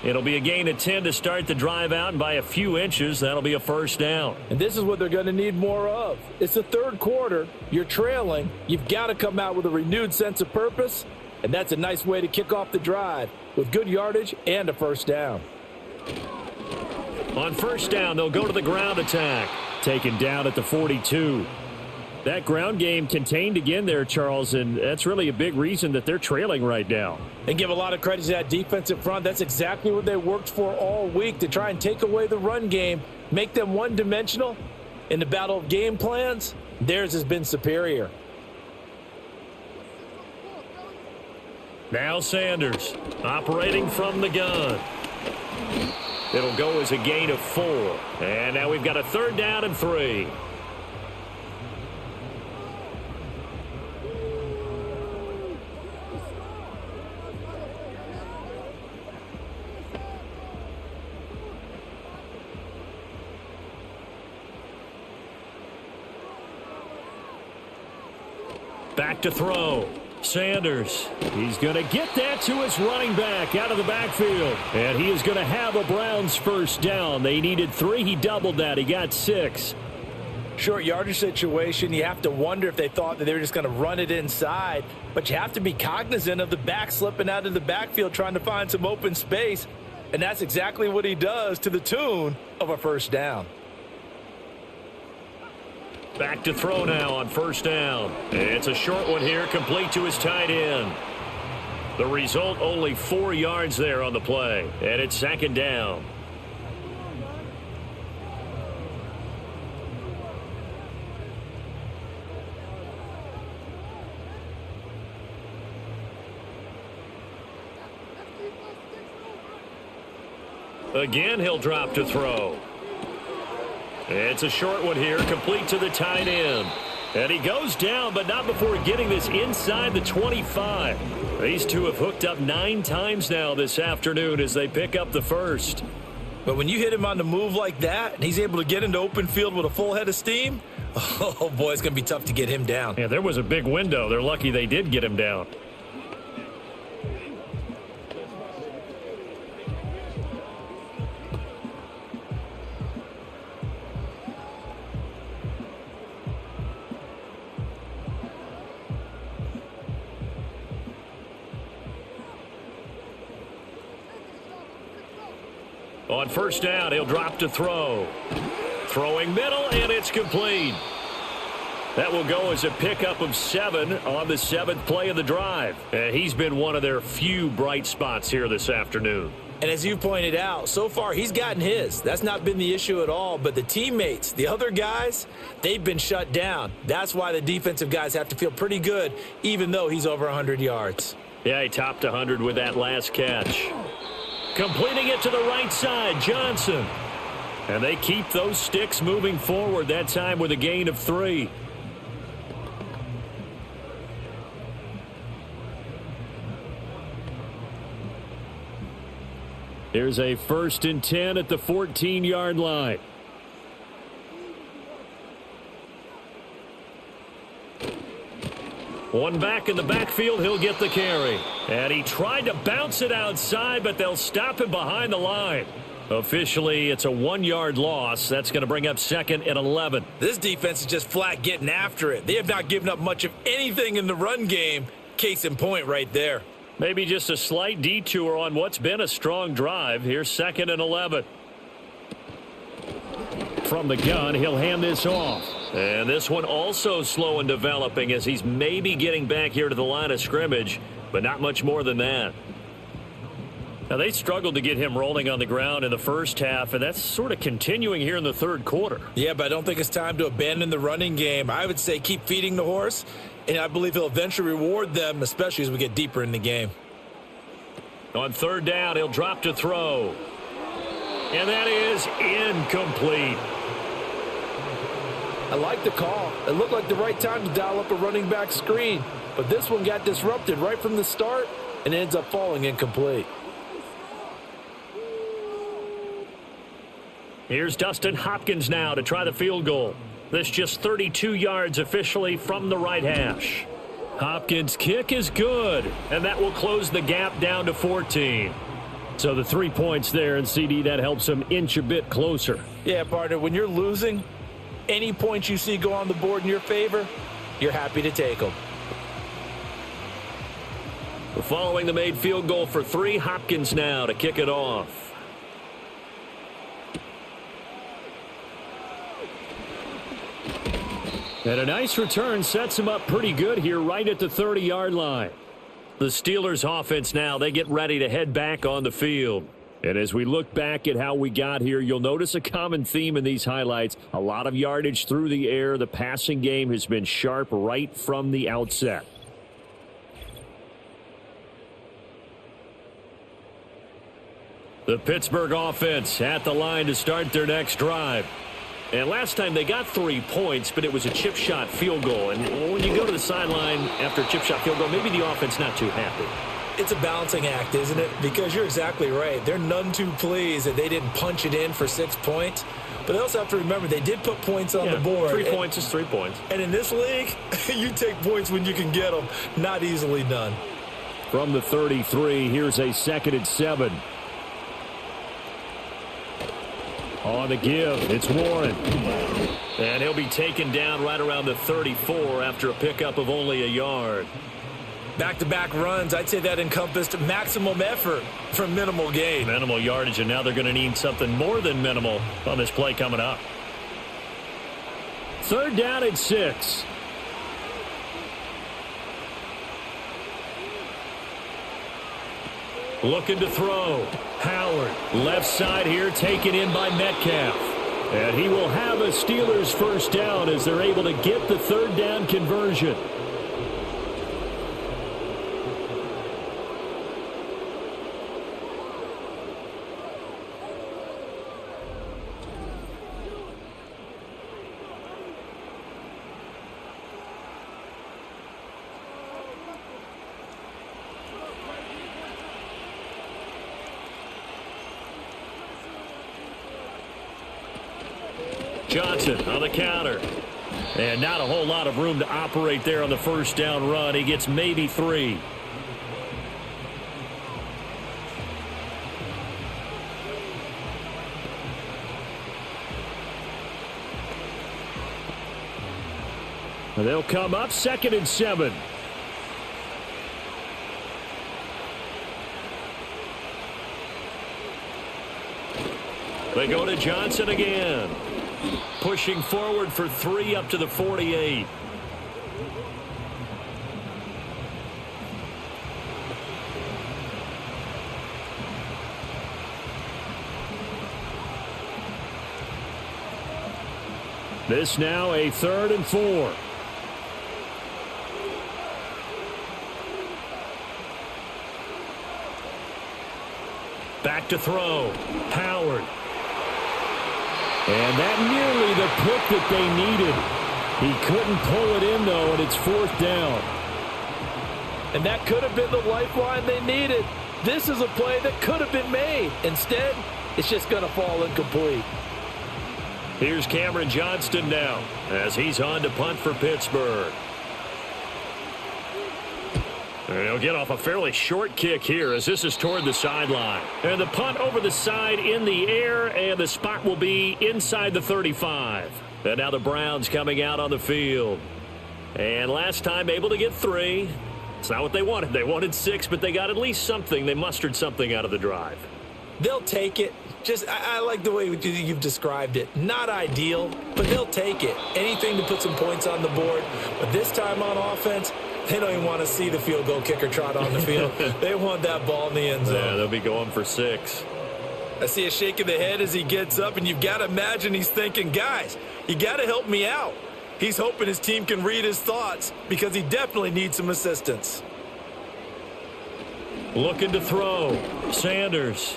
It'll be a gain of 10 to start the drive out, and by a few inches, that'll be a 1st down. And this is what they're going to need more of. It's the 3rd quarter. You're trailing. You've got to come out with a renewed sense of purpose, and that's a nice way to kick off the drive with good yardage and a 1st down. On 1st down, they'll go to the ground attack. Taken down at the 42. That ground game contained again there, Charles, and that's really a big reason that they're trailing right now. And give a lot of credit to that defensive front. That's exactly what they worked for all week, to try and take away the run game, make them one-dimensional. In the battle of game plans, theirs has been superior. Now Sanders operating from the gun. It'll go as a gain of 4. And now we've got a 3rd down and 3. Back to throw. Sanders. He's going to get that to his running back out of the backfield. And he is going to have a Browns 1st down. They needed 3. He doubled that. He got 6. Short yardage situation. You have to wonder if they thought that they were just going to run it inside. But you have to be cognizant of the back slipping out of the backfield trying to find some open space. And that's exactly what he does to the tune of a first down. Back to throw now on first down. It's a short one here, complete to his tight end. The result, only 4 yards there on the play. And it's second down. Again, he'll drop to throw. It's a short one here, complete to the tight end. And he goes down, but not before getting this inside the 25. These two have hooked up 9 times now this afternoon as they pick up the first. But when you hit him on the move like that, and he's able to get into open field with a full head of steam, oh boy, it's going to be tough to get him down. Yeah, there was a big window. They're lucky they did get him down. On first down, he'll drop to throw. Throwing middle, and it's complete. That will go as a pickup of 7 on the 7th play of the drive. And he's been one of their few bright spots here this afternoon. And as you pointed out, so far he's gotten his. That's not been the issue at all. But the teammates, the other guys, they've been shut down. That's why the defensive guys have to feel pretty good, even though he's over 100 yards. Yeah, he topped 100 with that last catch. Completing it to the right side, Johnson. And they keep those sticks moving forward, that time with a gain of 3. Here's a 1st and 10 at the 14-yard line. One back in the backfield, he'll get the carry. And he tried to bounce it outside, but they'll stop him behind the line. Officially, it's a 1-yard loss. That's going to bring up 2nd and 11. This defense is just flat getting after it. They have not given up much of anything in the run game. Case in point right there. Maybe just a slight detour on what's been a strong drive. Here's 2nd and 11. From the gun, he'll hand this off. And this one also slow in developing as he's maybe getting back here to the line of scrimmage, but not much more than that. Now, they struggled to get him rolling on the ground in the first half, and that's sort of continuing here in the third quarter. Yeah, but I don't think it's time to abandon the running game. I would say keep feeding the horse, and I believe he'll eventually reward them, especially as we get deeper in the game. On third down, he'll drop to throw. And that is incomplete. I like the call. It looked like the right time to dial up a running back screen, but this one got disrupted right from the start and ends up falling incomplete. Here's Dustin Hopkins now to try the field goal. This just 32 yards officially from the right hash. Hopkins' kick is good, and that will close the gap down to 14. So the 3 points there, and CD, that helps him inch a bit closer. Yeah, partner, when you're losing, any points you see go on the board in your favor, you're happy to take them. Following the made field goal for 3, Hopkins now to kick it off. And a nice return sets him up pretty good here right at the 30-yard line. The Steelers offense now, they get ready to head back on the field. And as we look back at how we got here, you'll notice a common theme in these highlights. A lot of yardage through the air. The passing game has been sharp right from the outset. The Pittsburgh offense at the line to start their next drive. And last time they got 3 points, but it was a chip shot field goal. And when you go to the sideline after a chip shot field goal, maybe the offense not too happy. It's a balancing act, isn't it? Because you're exactly right. They're none too pleased that they didn't punch it in for 6 points. But they also have to remember they did put points on the board. 3 points is 3 points. And in this league, you take points when you can get them. Not easily done. From the 33, here's a 2nd and 7. On the give, it's Warren. And he'll be taken down right around the 34 after a pickup of only a yard. Back-to-back runs, I'd say that encompassed maximum effort for minimal gain. Minimal yardage, and now they're going to need something more than minimal on this play coming up. 3rd down and 6. Looking to throw. Howard, left side here, taken in by Metcalf. And he will have a Steelers first down as they're able to get the 3rd down conversion. Johnson on the counter. And not a whole lot of room to operate there on the first down run. He gets maybe 3. And they'll come up 2nd and 7. They go to Johnson again. Pushing forward for 3 up to the 48. This now a 3rd and 4. Back to throw. Howard. And that nearly the pick that they needed. He couldn't pull it in, though, and it's 4th down. And that could have been the lifeline they needed. This is a play that could have been made. Instead, it's just going to fall incomplete. Here's Cameron Johnston now as he's on to punt for Pittsburgh. And he'll get off a fairly short kick here as this is toward the sideline. And the punt over the side in the air, and the spot will be inside the 35. And now the Browns coming out on the field. And last time able to get 3. It's not what they wanted. They wanted 6, but they got at least something. They mustered something out of the drive. They'll take it. I like the way you've described it. Not ideal, but they'll take it. Anything to put some points on the board. But this time on offense, they don't even want to see the field goal kicker trot on the field. They want that ball in the end zone. Yeah, they'll be going for 6. I see a shake of the head as he gets up, and you've got to imagine he's thinking, guys, you got to help me out. He's hoping his team can read his thoughts because he definitely needs some assistance. Looking to throw. Sanders.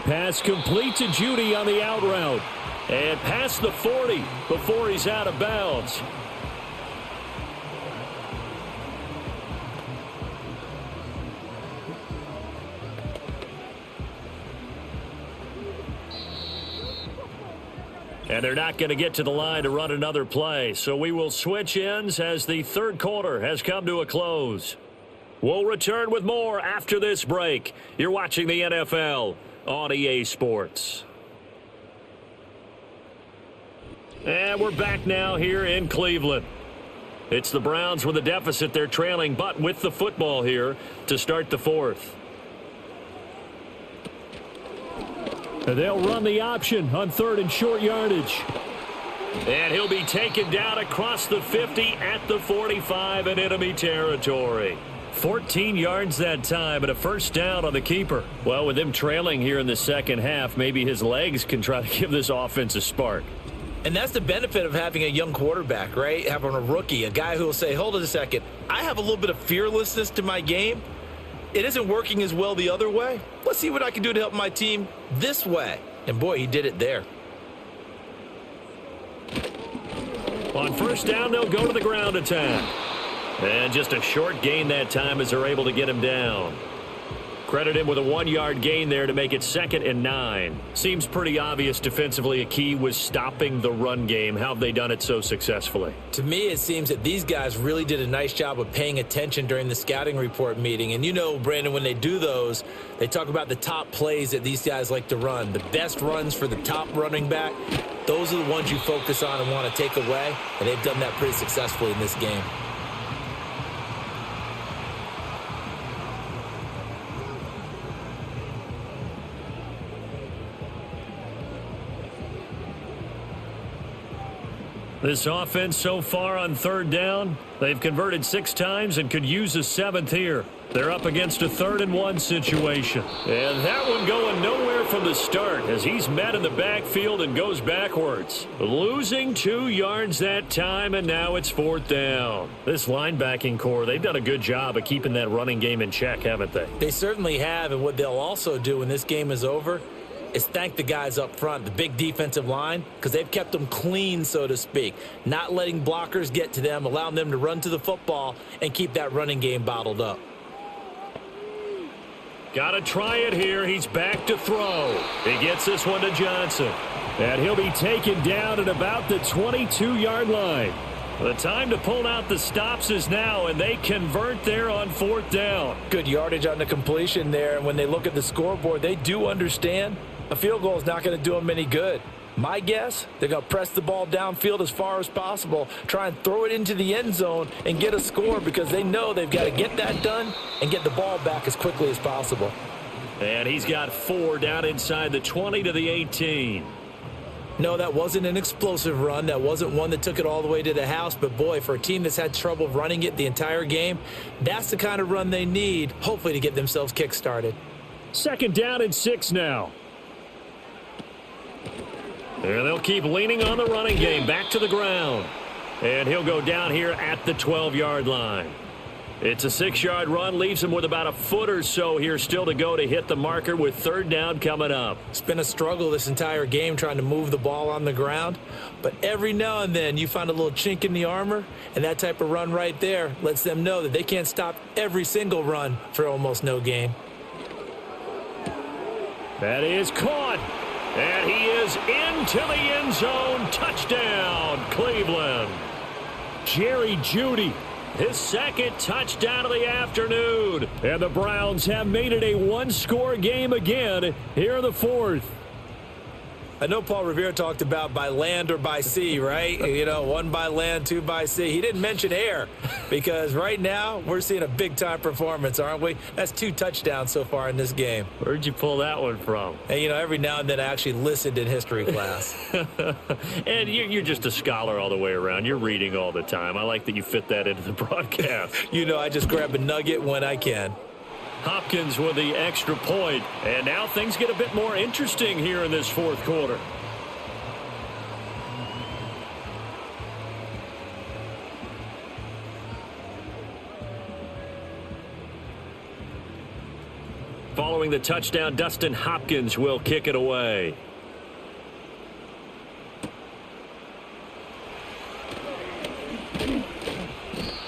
Pass complete to Judy on the out route. And past the 40 before he's out of bounds. And they're not going to get to the line to run another play. So we will switch ends as the 3rd quarter has come to a close. We'll return with more after this break. You're watching the NFL on EA Sports. And we're back now here in Cleveland. It's the Browns with a deficit. They're trailing, but with the football here to start the 4th. And they'll run the option on 3rd and short yardage. And he'll be taken down across the 50 at the 45 in enemy territory. 14 yards that time and a first down on the keeper. Well, with them trailing here in the second half, maybe his legs can try to give this offense a spark. And that's the benefit of having a young quarterback, right? Having a rookie, a guy who will say, hold on a second, I have a little bit of fearlessness to my game. It isn't working as well the other way. Let's see what I can do to help my team this way. And boy, he did it there. On first down, they'll go to the ground attack. And just a short gain that time as they're able to get him down. Credit him with a 1-yard gain there to make it 2nd and 9. Seems pretty obvious defensively a key was stopping the run game. How have they done it so successfully? To me, it seems that these guys really did a nice job of paying attention during the scouting report meeting. And you know, Brandon, when they do those, they talk about the top plays that these guys like to run. The best runs for the top running back. Those are the ones you focus on and want to take away. And they've done that pretty successfully in this game. This offense so far on third down, they've converted 6 times and could use a 7th here. They're up against a 3rd-and-1 situation. And that one going nowhere from the start as he's met in the backfield and goes backwards. Losing 2 yards that time, and now it's 4th down. This linebacking core, they've done a good job of keeping that running game in check, haven't they? They certainly have, and what they'll also do when this game is over is thank the guys up front, the big defensive line, because they've kept them clean, so to speak, not letting blockers get to them, allowing them to run to the football and keep that running game bottled up. Got to try it here. He's back to throw. He gets this one to Johnson. And he'll be taken down at about the 22-yard line. The time to pull out the stops is now, and they convert there on 4th down. Good yardage on the completion there, and when they look at the scoreboard, they do understand a field goal is not going to do them any good. My guess, they're going to press the ball downfield as far as possible, try and throw it into the end zone and get a score because they know they've got to get that done and get the ball back as quickly as possible. And he's got 4 down inside the 20 to the 18. No, that wasn't an explosive run. That wasn't one that took it all the way to the house. But, boy, for a team that's had trouble running it the entire game, that's the kind of run they need, hopefully, to get themselves kick-started. 2nd down and 6 now. And they'll keep leaning on the running game. Back to the ground. And he'll go down here at the 12-yard line. It's a 6-yard run. Leaves him with about a foot or so here still to go to hit the marker with 3rd down coming up. It's been a struggle this entire game trying to move the ball on the ground. But every now and then you find a little chink in the armor. And that type of run right there lets them know that they can't stop every single run for almost no gain. That is caught. And he is into the end zone. Touchdown, Cleveland. Jerry Jeudy, his 2nd touchdown of the afternoon. And the Browns have made it a 1-score game again here in the 4th. I know Paul Revere talked about by land or by sea, right? You know, 1 by land, 2 by sea. He didn't mention air because right now we're seeing a big-time performance, aren't we? That's 2 touchdowns so far in this game. Where'd you pull that one from? And, you know, every now and then I actually listened in history class. And you're just a scholar all the way around. You're reading all the time. I like that you fit that into the broadcast. You know, I just grab a nugget when I can. Hopkins with the extra point. And now things get a bit more interesting here in this 4th quarter. Following the touchdown, Dustin Hopkins will kick it away.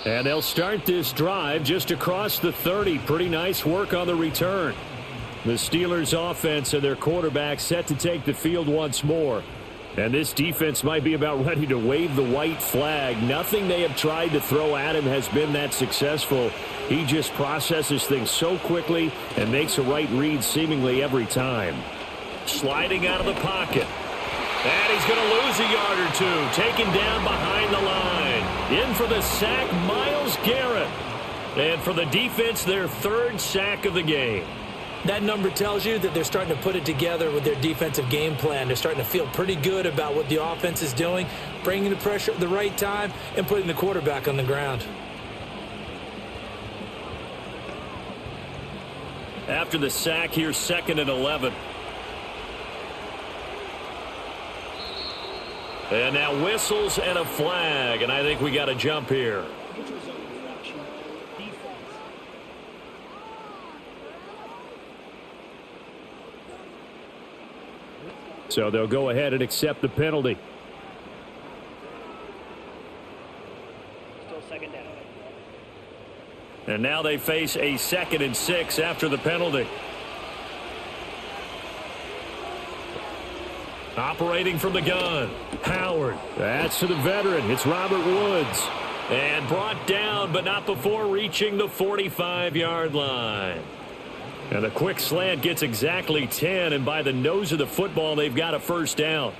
And they'll start this drive just across the 30. Pretty nice work on the return. The Steelers' offense and their quarterback set to take the field once more. And this defense might be about ready to wave the white flag. Nothing they have tried to throw at him has been that successful. He just processes things so quickly and makes a right read seemingly every time. Sliding out of the pocket. And he's going to lose a yard or 2. Taken down behind the line. In for the sack, Myles Garrett. And for the defense, their 3rd sack of the game. That number tells you that they're starting to put it together with their defensive game plan. They're starting to feel pretty good about what the offense is doing, bringing the pressure at the right time, and putting the quarterback on the ground. After the sack, here's 2nd and 11. And now whistles and a flag, and I think we got a jump here. So they'll go ahead and accept the penalty. Still 2nd down. And now they face a 2nd and 6 after the penalty. Operating from the gun. Howard. That's to the veteran. It's Robert Woods. And brought down, but not before reaching the 45-yard line. And the quick slant gets exactly 10, and by the nose of the football, they've got a 1st down.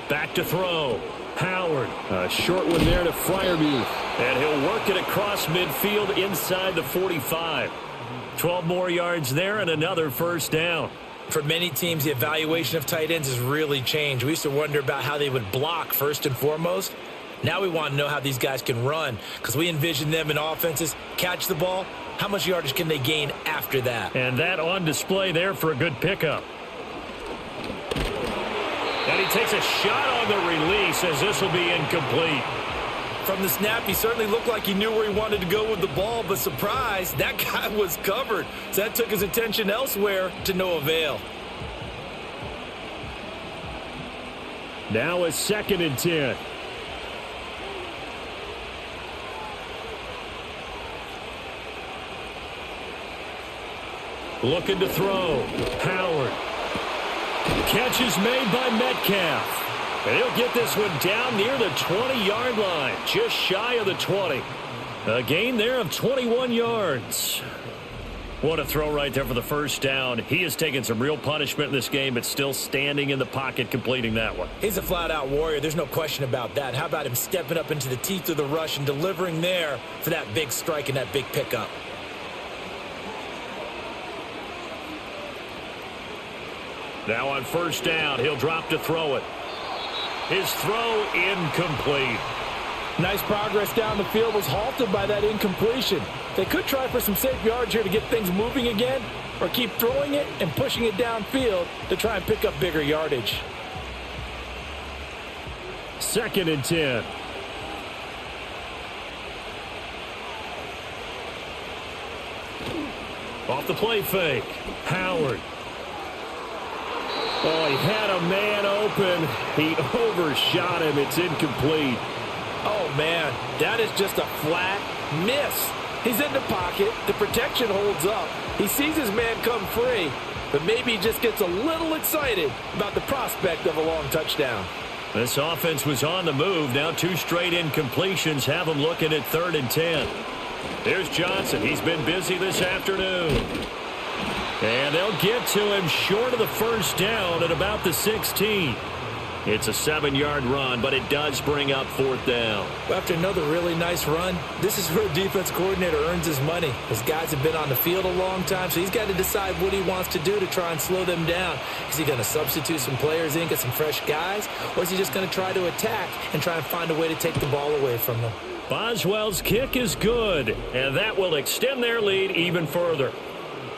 Back to throw. Howard. A short one there to Freiermuth. And he'll work it across midfield inside the 45. 12 more yards there and another first down. For many teams, the evaluation of tight ends has really changed. We used to wonder about how they would block first and foremost. Now we want to know how these guys can run because we envision them in offenses, catch the ball. How much yardage can they gain after that? And that on display there for a good pickup. And he takes a shot on the release as this will be incomplete. From the snap, he certainly looked like he knew where he wanted to go with the ball, but surprise, that guy was covered. So that took his attention elsewhere to no avail. Now a 2nd and 10. Looking to throw. Howard. Catch is made by Metcalf. And he'll get this one down near the 20-yard line, just shy of the 20. A gain there of 21 yards. What a throw right there for the first down. He has taken some real punishment in this game, but still standing in the pocket completing that one. He's a flat-out warrior. There's no question about that. How about him stepping up into the teeth of the rush and delivering there for that big strike and that big pickup? Now on first down, he'll drop to throw it. His throw incomplete. Nice progress down the field was halted by that incompletion. They could try for some safe yards here to get things moving again, or keep throwing it and pushing it downfield to try and pick up bigger yardage. 2nd and 10. Off the play fake. Howard. Oh, he had a man open. He overshot him. It's incomplete. Oh, man, that is just a flat miss. He's in the pocket. The protection holds up. He sees his man come free, but maybe he just gets a little excited about the prospect of a long touchdown. This offense was on the move. Now 2 straight incompletions have him looking at 3rd and 10. There's Johnson. He's been busy this afternoon. And they'll get to him short of the first down at about the 16. It's a 7-yard run, but it does bring up 4th down. After another really nice run, this is where a defense coordinator earns his money. His guys have been on the field a long time, so he's got to decide what he wants to do to try and slow them down. Is he going to substitute some players in, get some fresh guys, or is he just going to try to attack and try and find a way to take the ball away from them? Boswell's kick is good, and that will extend their lead even further.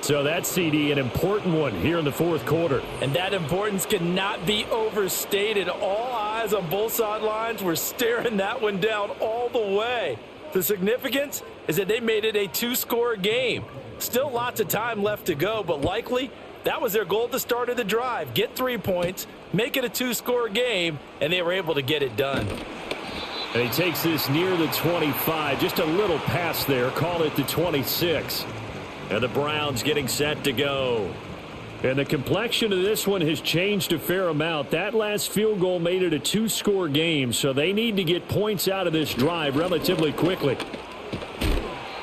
So that's, CD, an important one here in the 4th quarter. And that importance cannot be overstated. All eyes on both sidelines were staring that one down all the way. The significance is that they made it a 2-score game. Still lots of time left to go, but likely that was their goal at the start of the drive. Get 3 points, make it a 2-score game, and they were able to get it done. And he takes this near the 25. Just a little pass there. Call it the 26. And the Browns getting set to go. And the complexion of this one has changed a fair amount. That last field goal made it a 2-score game, so they need to get points out of this drive relatively quickly.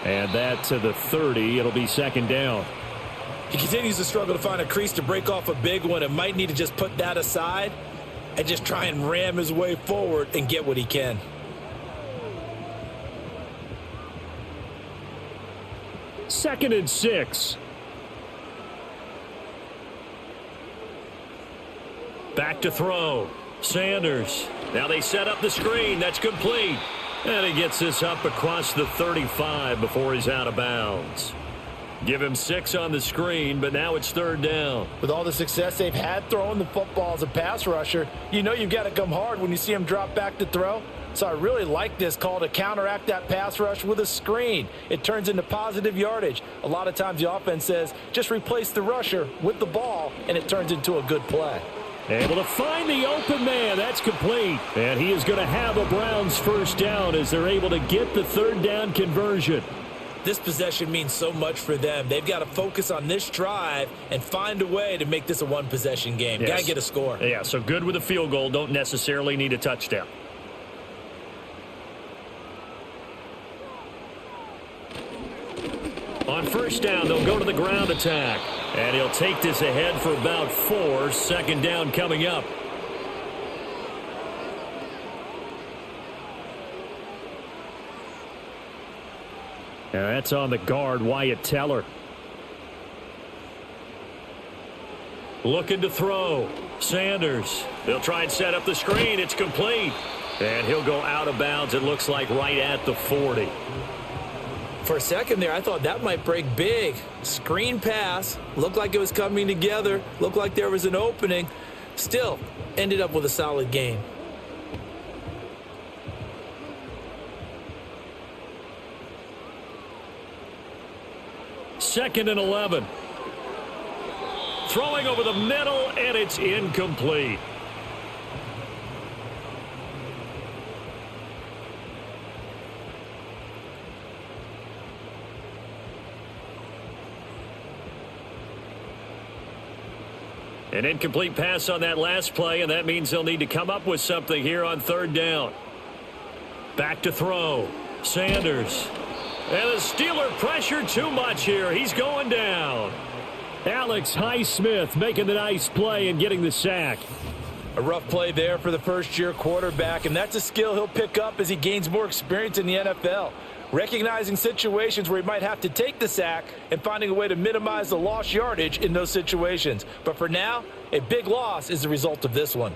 And that to the 30. It'll be 2nd down. He continues to struggle to find a crease to break off a big one and might need to just put that aside and just try and ram his way forward and get what he can. 2nd and 6. Back to throw. Sanders. Now they set up the screen. That's complete. And he gets this up across the 35 before he's out of bounds. Give him 6 on the screen, but now it's 3rd down. With all the success they've had throwing the football as a pass rusher, you know you've got to come hard when you see him drop back to throw. So I really like this call to counteract that pass rush with a screen. It turns into positive yardage. A lot of times the offense says, just replace the rusher with the ball, and it turns into a good play. Able to find the open man. That's complete. And he is going to have a Browns first down as they're able to get the 3rd down conversion. This possession means so much for them. They've got to focus on this drive and find a way to make this a one-possession game. Yes. Got to get a score. Yeah, so good with a field goal. Don't necessarily need a touchdown. On first down, they'll go to the ground attack. And he'll take this ahead for about 4. 2nd down coming up. And that's on the guard, Wyatt Teller. Looking to throw. Sanders. They'll try and set up the screen. It's complete. And he'll go out of bounds, it looks like, right at the 40. For a second there, I thought that might break big. Screen pass. Looked like it was coming together. Looked like there was an opening. Still, ended up with a solid gain. Second and 11. Throwing over the middle, and it's incomplete. An incomplete pass on that last play, and that means they'll need to come up with something here on third down. Back to throw. Sanders. And the Steeler pressure too much here. He's going down. Alex Highsmith making the nice play and getting the sack. A rough play there for the first-year quarterback, and that's a skill he'll pick up as he gains more experience in the NFL. Recognizing situations where he might have to take the sack and finding a way to minimize the lost yardage in those situations. But for now, a big loss is the result of this one.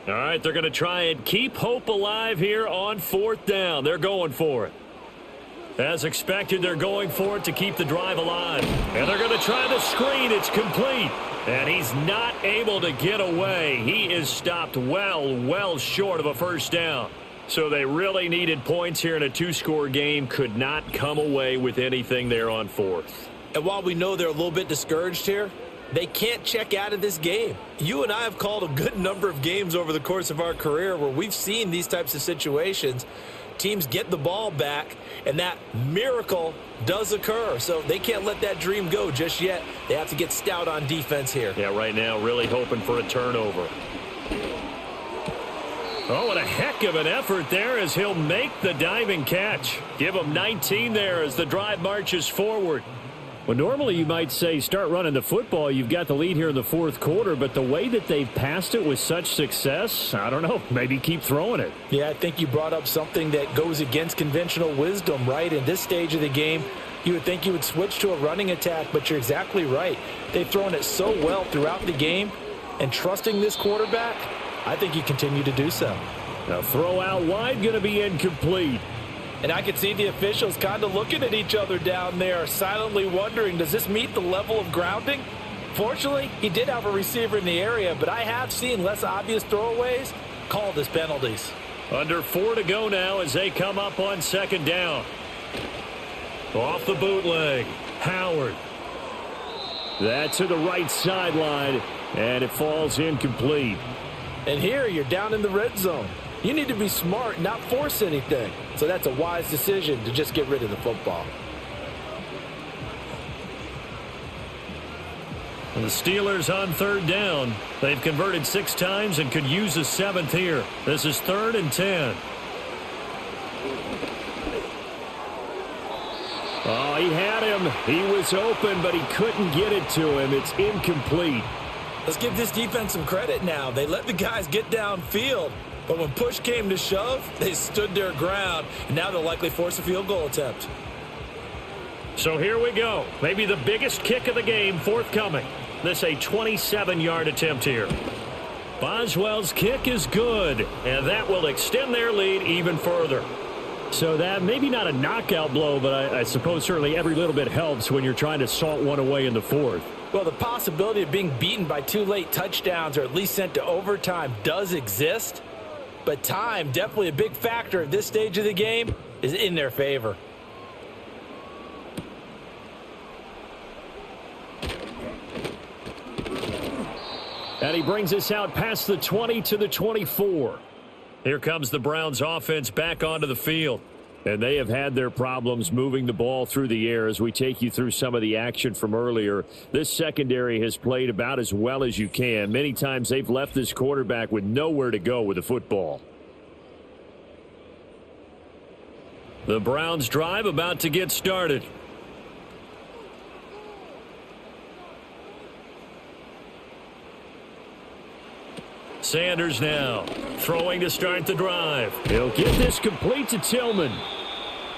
All right, they're going to try and keep hope alive here on fourth down. They're going for it. As expected, they're going for it to keep the drive alive. And they're going to try the screen. It's complete. And he's not able to get away. He is stopped well short of a first down. So they really needed points here in a two-score game. Could not come away with anything there on fourth. And while we know they're a little bit discouraged here, they can't check out of this game. You and I have called a good number of games over the course of our career where we've seen these types of situations. Teams get the ball back, and that miracle does occur. So they can't let that dream go just yet. They have to get stout on defense here. Yeah, right now really hoping for a turnover. Oh, what a heck of an effort there as he'll make the diving catch. Give him 19 there as the drive marches forward. Well, normally you might say start running the football. You've got the lead here in the fourth quarter, but the way that they've passed it with such success, I don't know, maybe keep throwing it. Yeah, I think you brought up something that goes against conventional wisdom, right? In this stage of the game, you would think you would switch to a running attack, but you're exactly right. They've thrown it so well throughout the game, and trusting this quarterback, I think you continue to do so. Now throw out wide, going to be incomplete. And I could see the officials kind of looking at each other down there, silently wondering, does this meet the level of grounding? Fortunately, he did have a receiver in the area, but I have seen less obvious throwaways called as penalties. Under 4 to go now as they come up on second down. Off the bootleg, Howard. That's to the right sideline, and it falls incomplete. And here you're down in the red zone. You need to be smart, not force anything. So that's a wise decision to just get rid of the football. And the Steelers on third down. They've converted 6 times and could use a 7th here. This is 3rd and 10. Oh, he had him. He was open, but he couldn't get it to him. It's incomplete. Let's give this defense some credit now. They let the guys get downfield. But when push came to shove, they stood their ground, and now they'll likely force a field goal attempt. So here we go. Maybe the biggest kick of the game forthcoming. This a 27-yard attempt here. Boswell's kick is good, and that will extend their lead even further. So that maybe not a knockout blow, but I suppose certainly every little bit helps when you're trying to salt one away in the fourth. Well, the possibility of being beaten by 2 late touchdowns or at least sent to overtime does exist. But time, definitely a big factor at this stage of the game, is in their favor. And he brings us out past the 20 to the 24. Here comes the Browns offense back onto the field. And they have had their problems moving the ball through the air as we take you through some of the action from earlier. This secondary has played about as well as you can. Many times they've left this quarterback with nowhere to go with the football. The Browns drive about to get started. Sanders now throwing to start the drive. He'll get this complete to Tillman.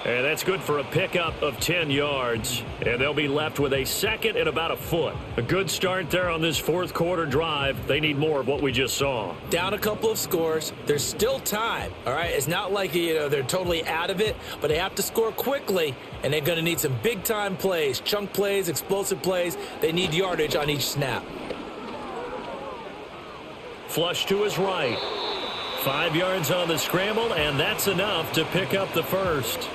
And that's good for a pickup of 10 yards. And they'll be left with a second and about a foot. A good start there on this fourth quarter drive. They need more of what we just saw. Down a couple of scores. There's still time, all right? It's not like, they're totally out of it, but they have to score quickly, and they're going to need some big-time plays, chunk plays, explosive plays. They need yardage on each snap. Flush to his right. 5 yards on the scramble, and that's enough to pick up the first.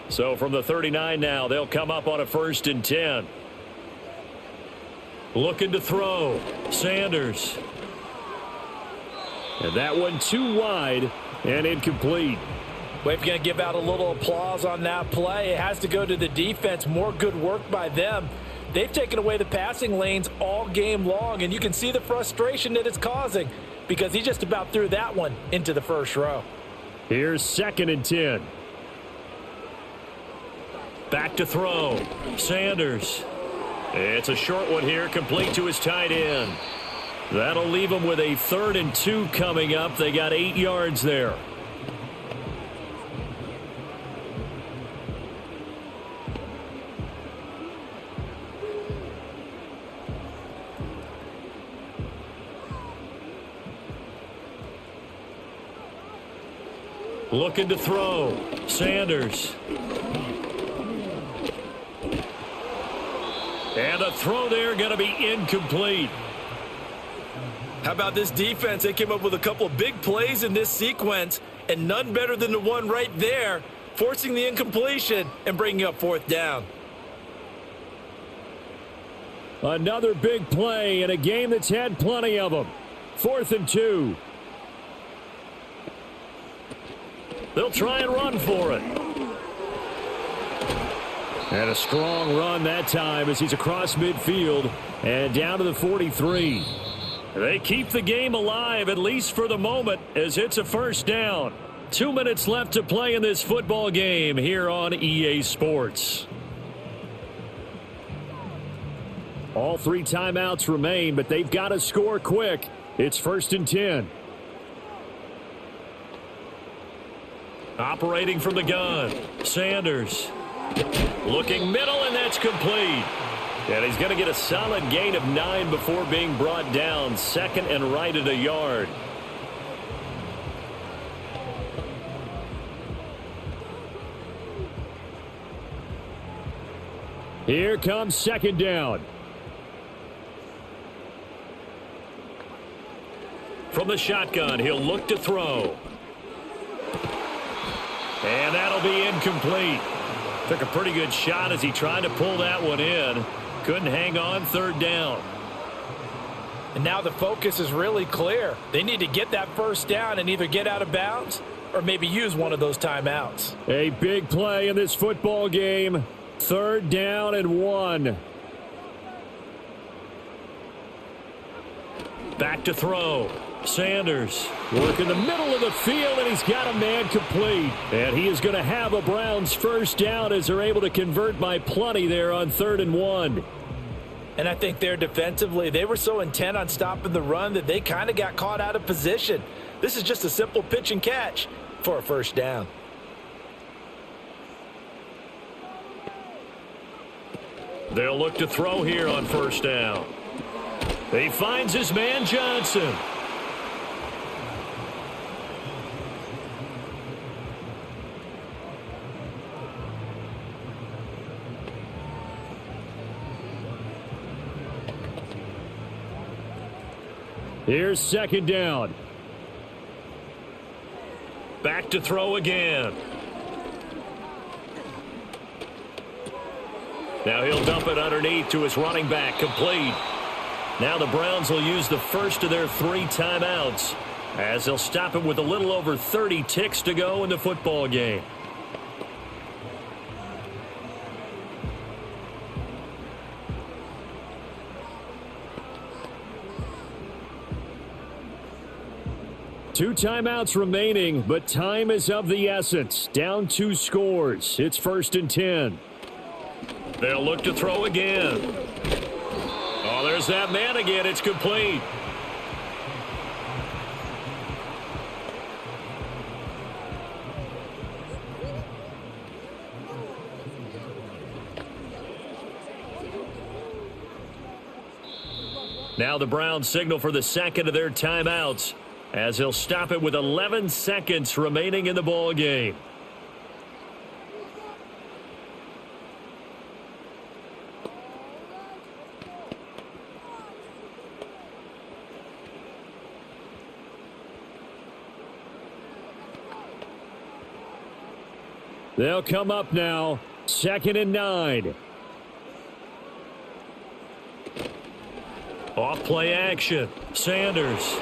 So from the 39 now, they'll come up on a 1st and 10. Looking to throw. Sanders. And that one too wide and incomplete. Well, if you're going to give out a little applause on that play, it has to go to the defense. More good work by them. They've taken away the passing lanes all game long, and you can see the frustration that it's causing because he just about threw that one into the first row. Here's 2nd and 10. Back to throw. Sanders. It's a short one here, complete to his tight end. That'll leave them with a 3rd and 2 coming up. They got 8 yards there. Looking to throw. Sanders. And a throw there going to be incomplete. How about this defense? They came up with a couple of big plays in this sequence, and none better than the one right there, forcing the incompletion and bringing up 4th down. Another big play in a game that's had plenty of them. 4th and 2. They'll try and run for it. And a strong run that time as he's across midfield and down to the 43. They keep the game alive, at least for the moment, as it's a 1st down. 2 minutes left to play in this football game here on EA Sports. All 3 timeouts remain, but they've got to score quick. It's 1st and 10. Operating from the gun, Sanders. Looking middle, and that's complete. And he's going to get a solid gain of 9 before being brought down. 2nd and right at a yard. Here comes 2nd down. From the shotgun, he'll look to throw. And that'll be incomplete. Took a pretty good shot as he tried to pull that one in. Couldn't hang on. 3rd down. And now the focus is really clear. They need to get that 1st down and either get out of bounds or maybe use one of those timeouts. A big play in this football game. 3rd down and 1. Back to throw. Sanders working the middle of the field, and he's got a man complete. And he is going to have a Browns 1st down as they're able to convert by plenty there on 3rd and 1. And I think there defensively, they were so intent on stopping the run that they kind of got caught out of position. This is just a simple pitch and catch for a 1st down. They'll look to throw here on 1st down. He finds his man Johnson. Here's 2nd down. Back to throw again. Now he'll dump it underneath to his running back, complete. Now the Browns will use the first of their 3 timeouts as they'll stop it with a little over 30 ticks to go in the football game. 2 timeouts remaining, but time is of the essence. Down 2 scores. It's 1st and 10. They'll look to throw again. Oh, there's that man again. It's complete. Now the Browns signal for the second of their timeouts as he'll stop it with 11 seconds remaining in the ball game. They'll come up now, 2nd and 9. Off play action. Sanders.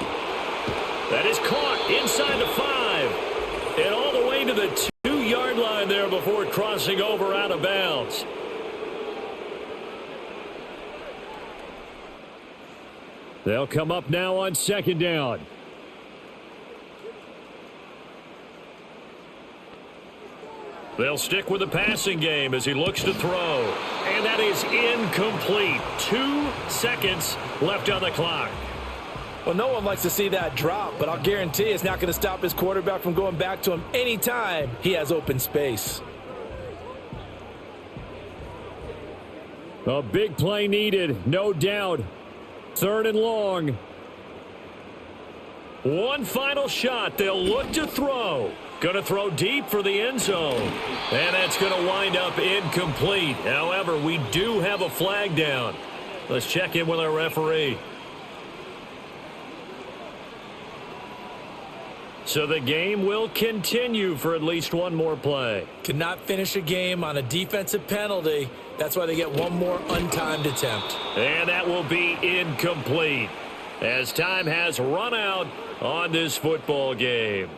That is caught inside the 5. And all the way to the 2-yard line there before crossing over out of bounds. They'll come up now on 2nd down. They'll stick with the passing game as he looks to throw. And that is incomplete. 2 seconds left on the clock. Well, no one likes to see that drop, but I'll guarantee it's not going to stop his quarterback from going back to him anytime he has open space. A big play needed, no doubt. 3rd and long. One final shot. They'll look to throw. Going to throw deep for the end zone. And that's going to wind up incomplete. However, we do have a flag down. Let's check in with our referee. So the game will continue for at least one more play. Cannot finish a game on a defensive penalty. That's why they get one more untimed attempt. And that will be incomplete as time has run out on this football game.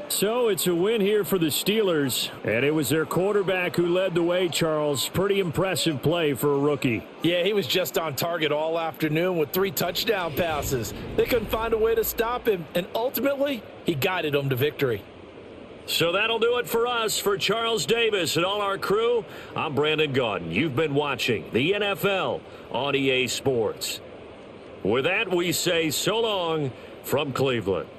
So it's a win here for the Steelers, and it was their quarterback who led the way, Charles. Pretty impressive play for a rookie. Yeah, he was just on target all afternoon with 3 touchdown passes. They couldn't find a way to stop him, and ultimately, he guided them to victory. So that'll do it for us. For Charles Davis and all our crew, I'm Brandon Gaudin. You've been watching the NFL on EA Sports. With that, we say so long from Cleveland.